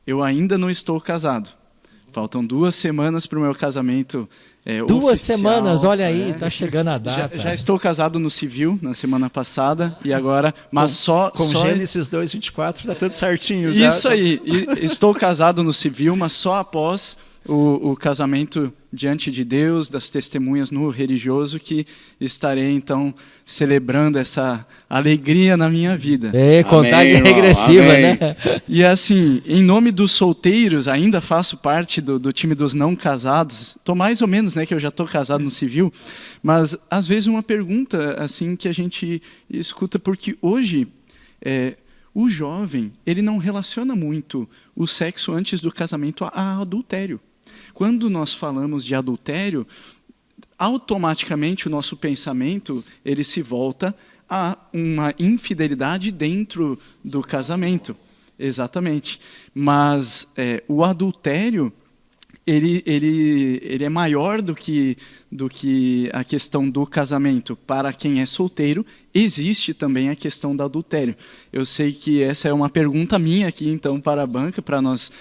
Eu ainda não estou casado. Faltam 2 semanas para o meu casamento 2 oficial. semanas, olha aí, está chegando a data. Já estou casado no civil, na semana passada, e agora, mas com Gênesis 2:24, está tudo certinho. Isso aí, estou casado no civil, mas só após o casamento diante de Deus, das testemunhas no religioso, que estarei, então, celebrando essa alegria na minha vida. Contagem Amém, regressiva, amém. né? E assim, em nome dos solteiros, ainda faço parte do time dos não casados. Estou mais ou menos, né, que eu já estou casado no civil, mas às vezes uma pergunta assim que a gente escuta, porque hoje o jovem, ele não relaciona muito o sexo antes do casamento a adultério. Quando nós falamos de adultério, automaticamente o nosso pensamento ele se volta a uma infidelidade dentro do casamento. Exatamente. Mas o adultério, ele é maior do que a questão do casamento. Para quem é solteiro, existe também a questão do adultério. Eu sei que essa é uma pergunta minha aqui, então, para a banca, para nós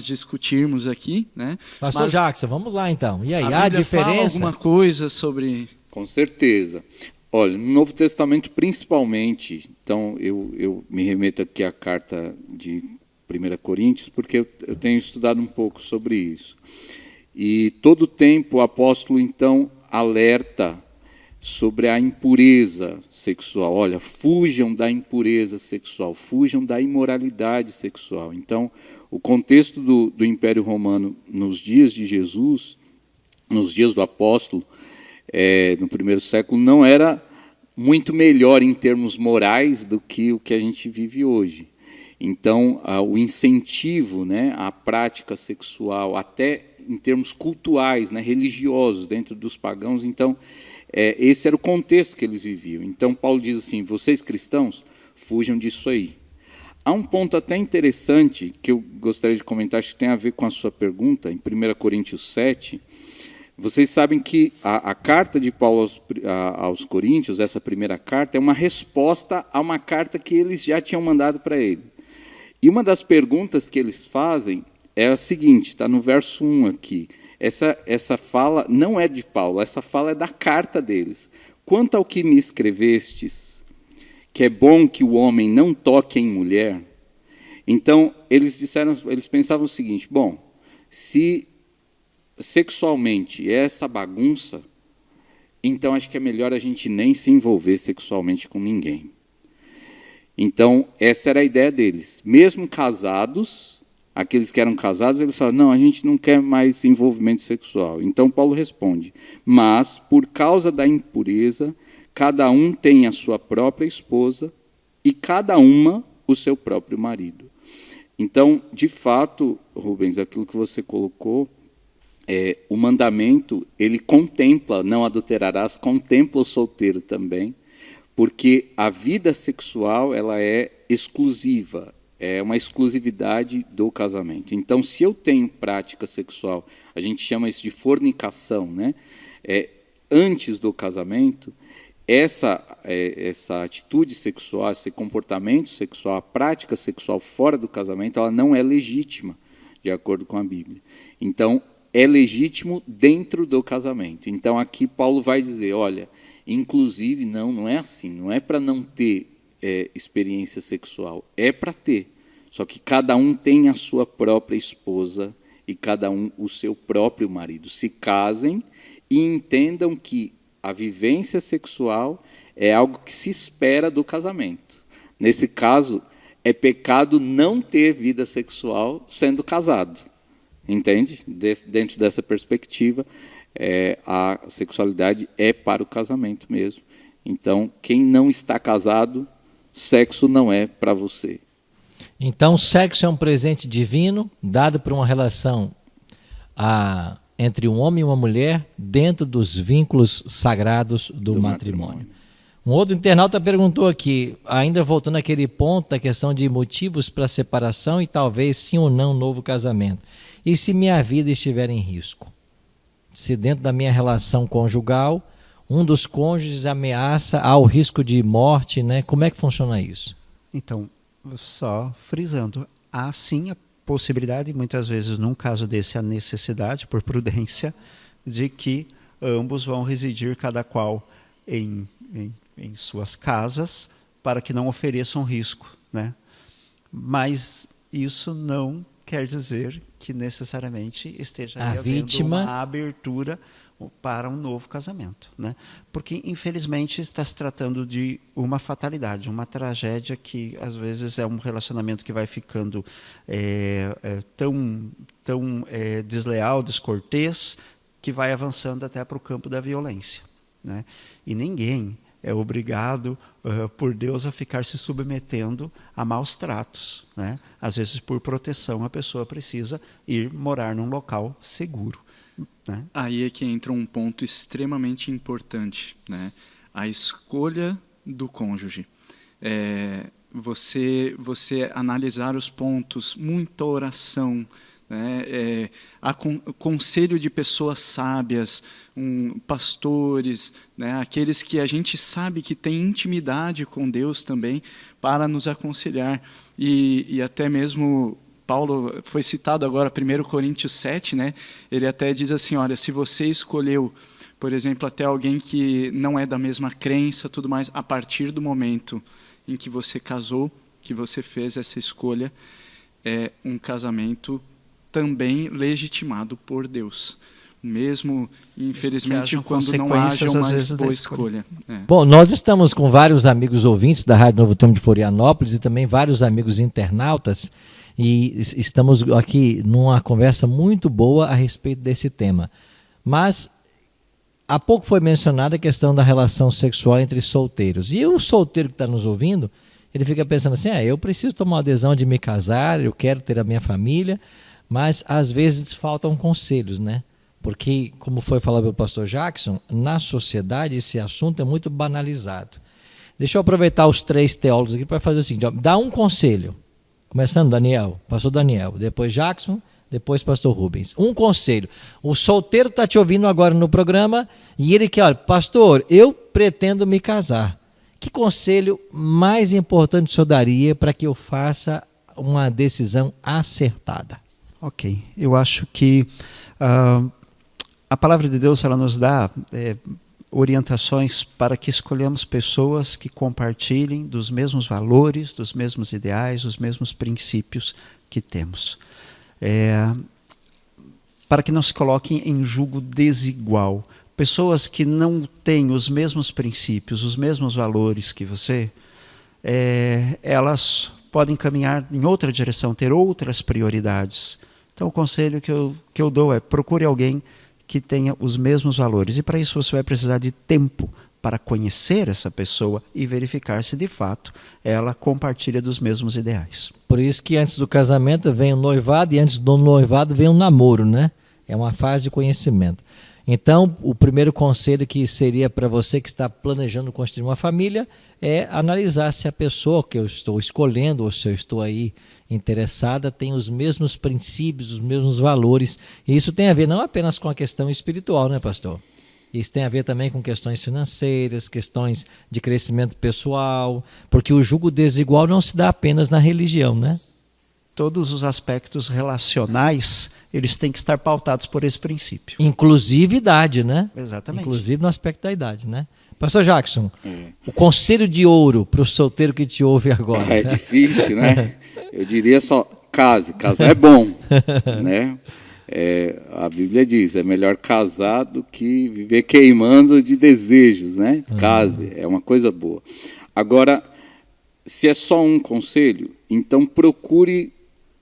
discutirmos aqui, né? Pastor Jackson, vamos lá então. E aí, a a Bíblia fala diferença? alguma coisa sobre... Com certeza. Olha, no Novo Testamento principalmente, então eu me remeto aqui à carta de 1 Coríntios, porque eu tenho estudado um pouco sobre isso. E todo o tempo o apóstolo, então, alerta sobre a impureza sexual. Olha, fujam da impureza sexual, fujam da imoralidade sexual. Então, o contexto do Império Romano nos dias de Jesus, nos dias do apóstolo, no primeiro século, não era muito melhor em termos morais do que o que a gente vive hoje. Então, o incentivo, né, à prática sexual, até em termos cultuais, né, religiosos, dentro dos pagãos, então, esse era o contexto que eles viviam. Então, Paulo diz assim, vocês cristãos, fujam disso aí. Há um ponto até interessante que eu gostaria de comentar, acho que tem a ver com a sua pergunta, em 1 Coríntios 7, vocês sabem que a carta de Paulo aos Coríntios, essa primeira carta, é uma resposta a uma carta que eles já tinham mandado para ele. E uma das perguntas que eles fazem é a seguinte, está no verso 1 aqui. Essa fala não é de Paulo, essa fala é da carta deles. Quanto ao que me escrevestes, que é bom que o homem não toque em mulher, então eles pensavam o seguinte, bom, se sexualmente é essa bagunça, então acho que é melhor a gente nem se envolver sexualmente com ninguém. Então, essa era a ideia deles. Mesmo casados, aqueles que eram casados, eles falaram, não, a gente não quer mais envolvimento sexual. Então, Paulo responde, mas, por causa da impureza, cada um tem a sua própria esposa e cada uma o seu próprio marido. Então, de fato, Rubens, aquilo que você colocou, o mandamento, ele contempla, não adulterarás, contempla o solteiro também, porque a vida sexual ela é exclusiva, é uma exclusividade do casamento. Então, se eu tenho prática sexual, a gente chama isso de fornicação, né? Antes do casamento, essa atitude sexual, esse comportamento sexual, a prática sexual fora do casamento, ela não é legítima, de acordo com a Bíblia. Então, é legítimo dentro do casamento. Então, aqui Paulo vai dizer, olha, inclusive, não é assim, não é para não ter experiência sexual, é para ter. Só que cada um tem a sua própria esposa e cada um o seu próprio marido. Se casem e entendam que a vivência sexual é algo que se espera do casamento. Nesse caso, é pecado não ter vida sexual sendo casado. Entende? Dentro dessa perspectiva, a sexualidade é para o casamento mesmo. Então, quem não está casado, sexo não é para você. Então, sexo é um presente divino dado por uma relação entre um homem e uma mulher dentro dos vínculos sagrados do matrimônio. Um outro internauta perguntou aqui, ainda voltando àquele ponto da questão de motivos para separação e talvez sim ou não novo casamento. E se minha vida estiver em risco? Se dentro da minha relação conjugal, um dos cônjuges ameaça ao risco de morte, né? Como é que funciona isso? Então, só frisando, há sim a possibilidade, muitas vezes num caso desse a necessidade, por prudência, de que ambos vão residir cada qual em suas casas para que não ofereçam risco, né? Mas isso não quer dizer que necessariamente esteja havendo uma abertura para um novo casamento, né? Porque, infelizmente, está se tratando de uma fatalidade, uma tragédia que, às vezes, é um relacionamento que vai ficando tão desleal, descortês, que vai avançando até para o campo da violência, né? E ninguém é obrigado por Deus a ficar se submetendo a maus tratos, né? Às vezes, por proteção, a pessoa precisa ir morar num local seguro, né? Aí é que entra um ponto extremamente importante, né? A escolha do cônjuge. Você analisar os pontos, muita oração, né? Conselho de pessoas sábias, pastores, né? Aqueles que a gente sabe que têm intimidade com Deus também para nos aconselhar. E até mesmo Paulo foi citado agora, 1 Coríntios 7, né? Ele até diz assim, olha, se você escolheu, por exemplo, até alguém que não é da mesma crença, tudo mais, a partir do momento em que você casou, que você fez essa escolha, é um casamento também legitimado por Deus. Mesmo, infelizmente, quando não haja uma boa escolha. Bom, nós estamos com vários amigos ouvintes da Rádio Novo Tempo de Florianópolis e também vários amigos internautas, e estamos aqui numa conversa muito boa a respeito desse tema. Mas há pouco foi mencionada a questão da relação sexual entre solteiros. E o solteiro que está nos ouvindo, ele fica pensando assim, eu preciso tomar uma adesão de me casar, eu quero ter a minha família, mas às vezes faltam conselhos, né? Porque, como foi falado pelo pastor Jackson, na sociedade esse assunto é muito banalizado. Deixa eu aproveitar os 3 teólogos aqui para fazer o seguinte, dá um conselho. Começando Daniel, pastor Daniel, depois Jackson, depois pastor Rubens. Um conselho. O solteiro está te ouvindo agora no programa e ele quer, olha, pastor, eu pretendo me casar. Que conselho mais importante o senhor daria para que eu faça uma decisão acertada? Ok, eu acho que a palavra de Deus ela nos dá orientações para que escolhamos pessoas que compartilhem dos mesmos valores, dos mesmos ideais, dos mesmos princípios que temos. Para que não se coloquem em julgo desigual. Pessoas que não têm os mesmos princípios, os mesmos valores que você, elas podem caminhar em outra direção, ter outras prioridades. Então o conselho que eu dou é procure alguém que tenha os mesmos valores. E para isso você vai precisar de tempo para conhecer essa pessoa e verificar se de fato ela compartilha dos mesmos ideais. Por isso que antes do casamento vem o noivado e antes do noivado vem o namoro, né? É uma fase de conhecimento. Então, o primeiro conselho que seria para você que está planejando construir uma família é analisar se a pessoa que eu estou escolhendo ou se eu estou aí interessada tem os mesmos princípios, os mesmos valores. E isso tem a ver não apenas com a questão espiritual, né, pastor? Isso tem a ver também com questões financeiras, questões de crescimento pessoal, porque o julgo desigual não se dá apenas na religião, né? Todos os aspectos relacionais, eles têm que estar pautados por esse princípio. Inclusive idade, né? Exatamente. Inclusive no aspecto da idade, né? Pastor Jackson, o conselho de ouro para o solteiro que te ouve agora. É difícil, né? Eu diria só, case. Casar é bom, né? A Bíblia diz, é melhor casar do que viver queimando de desejos, né? Case, é uma coisa boa. Agora, se é só um conselho, então procure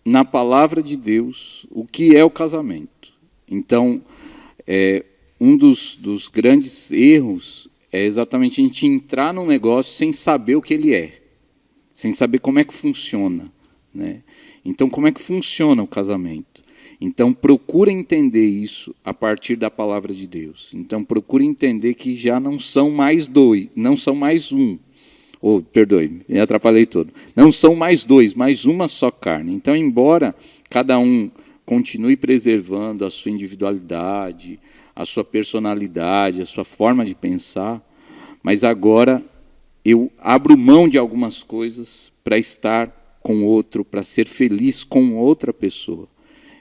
na palavra de Deus o que é o casamento. Então, um dos grandes erros é exatamente a gente entrar num negócio sem saber o que ele é, sem saber como é que funciona, né? Então, como é que funciona o casamento? Então, procure entender isso a partir da palavra de Deus. Então, procure entender que já não são mais dois, não são mais um. Perdoe, me atrapalhei todo. Não são mais dois, mais uma só carne. Então, embora cada um continue preservando a sua individualidade, a sua personalidade, a sua forma de pensar, mas agora eu abro mão de algumas coisas para estar com outro, para ser feliz com outra pessoa.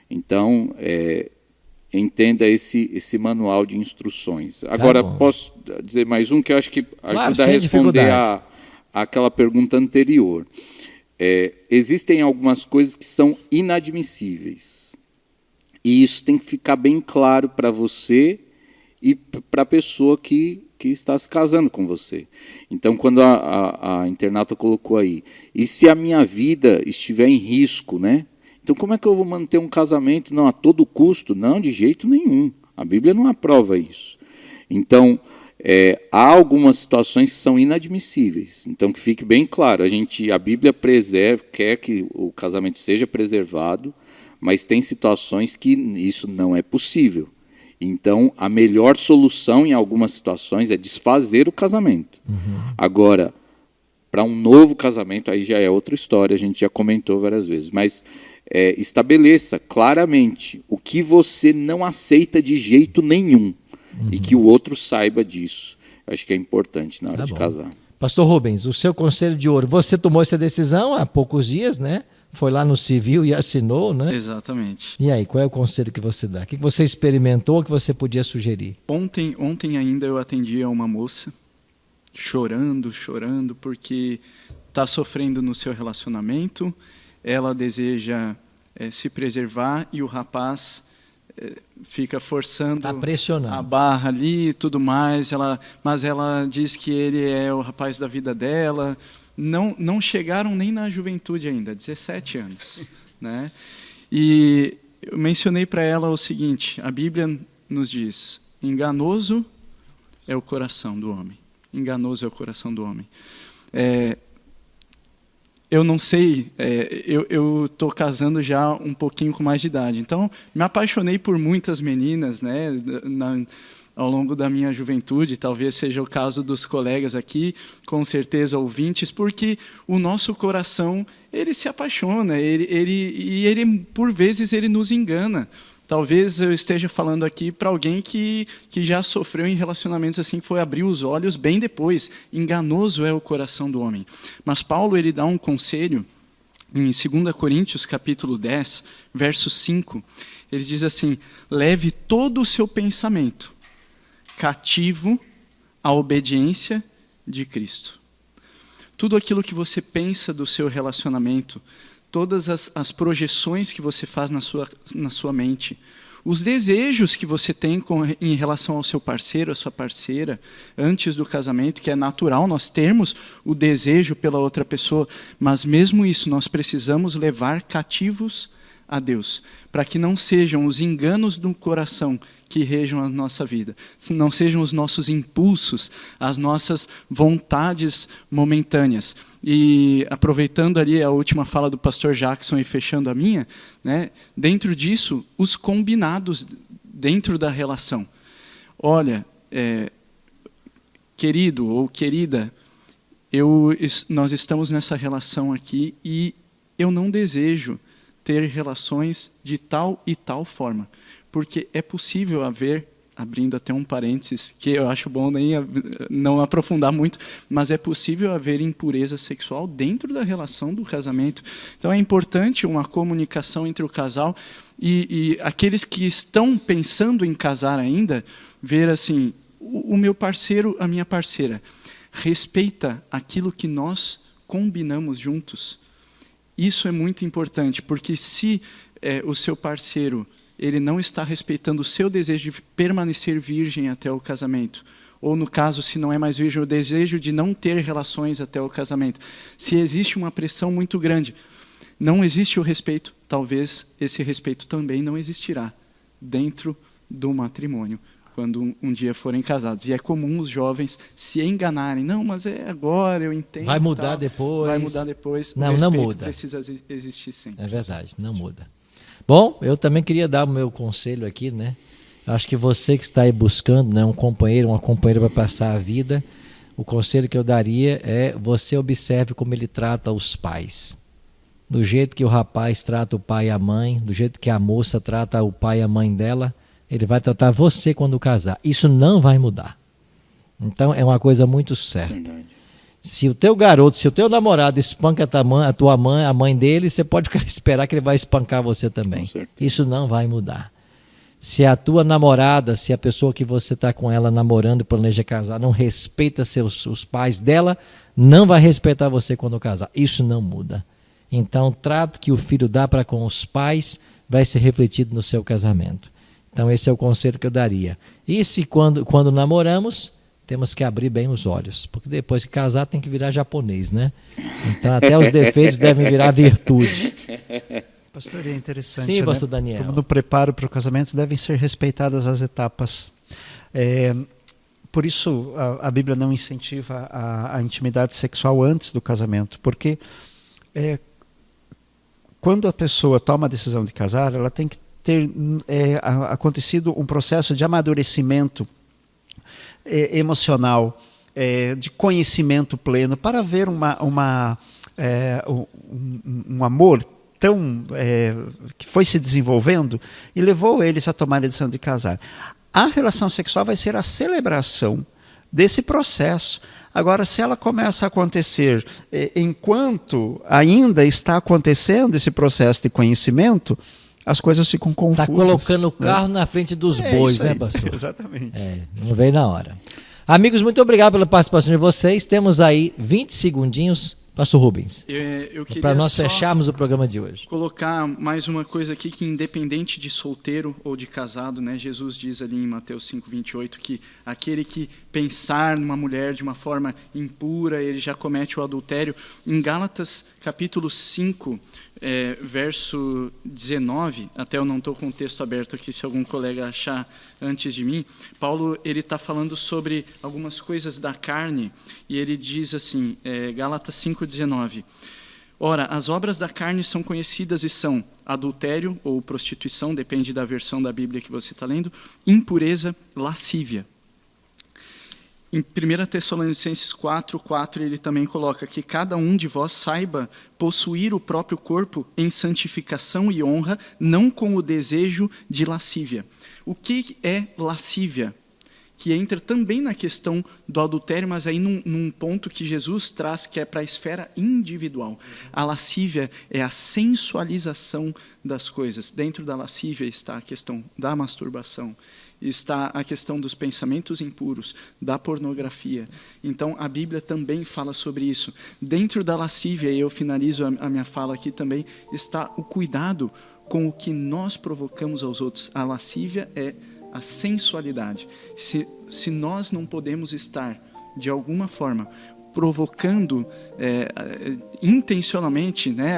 Então, entenda esse manual de instruções. Agora, posso dizer mais um que eu acho que ajuda a responder àquela pergunta anterior. Existem algumas coisas que são inadmissíveis. E isso tem que ficar bem claro para você e para a pessoa que está se casando com você. Então, quando a internauta colocou aí, e se a minha vida estiver em risco, né? Então, como é que eu vou manter um casamento? Não, a todo custo? Não, de jeito nenhum. A Bíblia não aprova isso. Então, há algumas situações que são inadmissíveis. Então, que fique bem claro, a Bíblia quer que o casamento seja preservado, mas tem situações que isso não é possível. Então, a melhor solução em algumas situações é desfazer o casamento. Agora, para um novo casamento, aí já é outra história, a gente já comentou várias vezes, mas estabeleça claramente o que você não aceita de jeito nenhum e que o outro saiba disso. Acho que é importante na hora de casar. Pastor Rubens, o seu conselho de ouro, você tomou essa decisão há poucos dias, né? Foi lá no civil e assinou, né? Exatamente. E aí, qual é o conselho que você dá? O que você experimentou que você podia sugerir? Ontem ainda eu atendi a uma moça, chorando, porque está sofrendo no seu relacionamento, ela deseja se preservar e o rapaz fica forçando a barra ali e tudo mais, mas ela diz que ele é o rapaz da vida dela. Não chegaram nem na juventude ainda, 17 anos. Né? E eu mencionei para ela o seguinte, a Bíblia nos diz, enganoso é o coração do homem. Enganoso é o coração do homem. Eu não sei, eu estou casando já um pouquinho com mais de idade, então me apaixonei por muitas meninas, né, ao longo da minha juventude, talvez seja o caso dos colegas aqui, com certeza ouvintes, porque o nosso coração, ele se apaixona, ele por vezes ele nos engana. Talvez eu esteja falando aqui para alguém que já sofreu em relacionamentos assim, foi abrir os olhos bem depois. Enganoso é o coração do homem. Mas Paulo ele dá um conselho em 2 Coríntios, capítulo 10, verso 5. Ele diz assim, leve todo o seu pensamento cativo à obediência de Cristo. Tudo aquilo que você pensa do seu relacionamento, todas as projeções que você faz na sua mente, os desejos que você tem em relação ao seu parceiro, à sua parceira, antes do casamento, que é natural nós termos o desejo pela outra pessoa, mas mesmo isso nós precisamos levar cativos a Deus, para que não sejam os enganos do coração que regem a nossa vida, não sejam os nossos impulsos, as nossas vontades momentâneas. E aproveitando ali a última fala do pastor Jackson e fechando a minha, né, dentro disso, os combinados dentro da relação. Olha, querido ou querida, nós estamos nessa relação aqui e eu não desejo ter relações de tal e tal forma, porque é possível haver, abrindo até um parênteses, que eu acho bom nem não aprofundar muito, mas é possível haver impureza sexual dentro da relação do casamento. Então é importante uma comunicação entre o casal e aqueles que estão pensando em casar ainda, ver assim, o meu parceiro, a minha parceira, respeita aquilo que nós combinamos juntos. Isso é muito importante, porque se o seu parceiro ele não está respeitando o seu desejo de permanecer virgem até o casamento, ou no caso, se não é mais virgem, o desejo de não ter relações até o casamento, se existe uma pressão muito grande, não existe o respeito, talvez esse respeito também não existirá dentro do matrimônio, quando um dia forem casados. E é comum os jovens se enganarem. Não, mas é agora, eu entendo. Vai mudar depois. Vai mudar depois. Não, não muda. Precisa existir sempre. É verdade, não muda. Bom, eu também queria dar o meu conselho aqui, né? Acho que você que está aí buscando, né, um companheiro, uma companheira para passar a vida, o conselho que eu daria é você observe como ele trata os pais. Do jeito que o rapaz trata o pai e a mãe, do jeito que a moça trata o pai e a mãe dela, ele vai tratar você quando casar. Isso não vai mudar. Então é uma coisa muito certa. Verdade. Se o teu garoto, se o teu namorado espanca a tua mãe, a mãe dele, você pode esperar que ele vai espancar você também. Com certeza. Isso não vai mudar. Se a tua namorada, se a pessoa que você está com ela namorando e planeja casar não respeita os pais dela, não vai respeitar você quando casar. Isso não muda. Então, o trato que o filho dá para com os pais vai ser refletido no seu casamento. Então, esse é o conselho que eu daria. E se quando namoramos, temos que abrir bem os olhos, porque depois que casar tem que virar japonês, né? Então, até os defeitos devem virar virtude. Pastor, é interessante. Sim, né? pastor Daniel. Como no preparo para o casamento devem ser respeitadas as etapas. Por isso a Bíblia não incentiva a intimidade sexual antes do casamento, porque quando a pessoa toma a decisão de casar, ela tem que ter acontecido um processo de amadurecimento emocional, de conhecimento pleno, para haver um amor tão que foi se desenvolvendo e levou eles a tomar a decisão de casar. A relação sexual vai ser a celebração desse processo. Agora, se ela começa a acontecer enquanto ainda está acontecendo esse processo de conhecimento, as coisas ficam confusas. Está colocando o carro na frente dos bois, né, pastor? Exatamente. Não veio na hora. Amigos, muito obrigado pela participação de vocês. Temos aí 20 segundinhos. Pastor Rubens, para nós fecharmos o programa de hoje. Colocar mais uma coisa aqui, que independente de solteiro ou de casado, né, Jesus diz ali em Mateus 5:28 que aquele que pensar numa mulher de uma forma impura, ele já comete o adultério. Em Gálatas capítulo 5, verso 19, até eu não estou com o texto aberto aqui, se algum colega achar antes de mim, Paulo está falando sobre algumas coisas da carne, e ele diz assim, Gálatas 5:19, ora, as obras da carne são conhecidas e são adultério ou prostituição, depende da versão da Bíblia que você está lendo, impureza, lascívia. Em 1 Tessalonicenses 4:4, ele também coloca que cada um de vós saiba possuir o próprio corpo em santificação e honra, não com o desejo de lascívia. O que é lascívia? Que entra também na questão do adultério, mas aí num ponto que Jesus traz, que é para a esfera individual. A lascívia é a sensualização das coisas. Dentro da lascívia está a questão da masturbação, está a questão dos pensamentos impuros, da pornografia. Então, a Bíblia também fala sobre isso. Dentro da lascívia, e eu finalizo a minha fala aqui também, está o cuidado com o que nós provocamos aos outros. A lascívia é a sensualidade. Se nós não podemos estar, de alguma forma, provocando intencionalmente, né,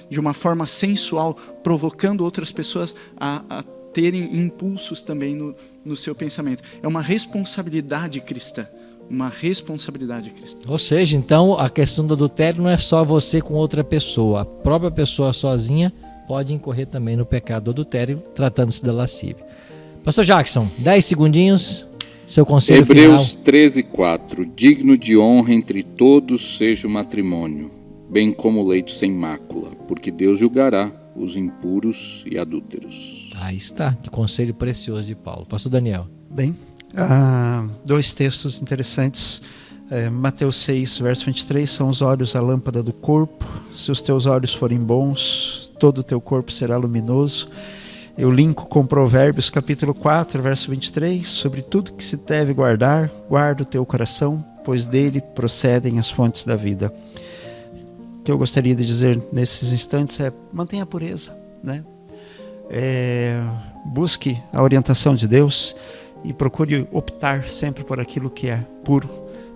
de uma forma sensual, provocando outras pessoas a terem impulsos também no seu pensamento. É uma responsabilidade cristã. Uma responsabilidade cristã. Ou seja, então, a questão do adultério não é só você com outra pessoa. A própria pessoa sozinha pode incorrer também no pecado do adultério, tratando-se da lascívia. Pastor Jackson, 10 segundinhos, seu conselho Hebreus final. 13:4. Digno de honra entre todos seja o matrimônio, bem como o leito sem mácula, porque Deus julgará os impuros e adúlteros. Aí está, que conselho precioso de Paulo. Pastor Daniel. Bem, 2 textos interessantes. Mateus 6, verso 23, são os olhos a lâmpada do corpo. Se os teus olhos forem bons, todo o teu corpo será luminoso. Eu linko com Provérbios capítulo 4, verso 23, sobre tudo que se deve guardar, guarda o teu coração, pois dele procedem as fontes da vida. O que eu gostaria de dizer nesses instantes é: mantenha a pureza, né? Busque a orientação de Deus e procure optar sempre por aquilo que é puro,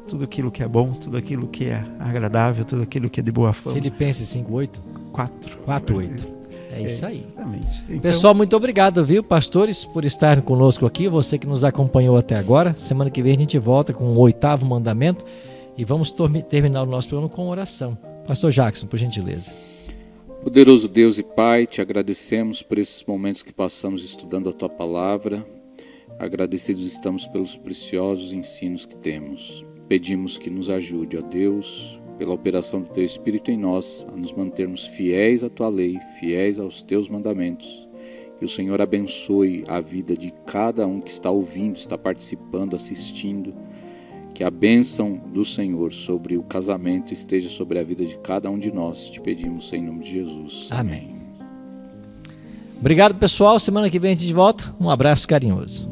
tudo aquilo que é bom, tudo aquilo que é agradável, tudo aquilo que é de boa fama. Filipenses 5:8? 4:8. É isso aí. Exatamente. Então, pessoal, muito obrigado, viu, pastores, por estar conosco aqui, você que nos acompanhou até agora. Semana que vem a gente volta com o 8º mandamento e vamos terminar o nosso programa com oração. Pastor Jackson, por gentileza. Poderoso Deus e Pai, te agradecemos por esses momentos que passamos estudando a Tua Palavra. Agradecidos estamos pelos preciosos ensinos que temos. Pedimos que nos ajude, ó Deus, pela operação do Teu Espírito em nós, a nos mantermos fiéis à Tua lei, fiéis aos Teus mandamentos, Que o Senhor abençoe a vida de cada um que está ouvindo, está participando, assistindo. Que a bênção do Senhor sobre o casamento esteja sobre a vida de cada um de nós. Te pedimos em nome de Jesus. Amém. Obrigado, pessoal. Semana que vem a gente volta. Um abraço carinhoso.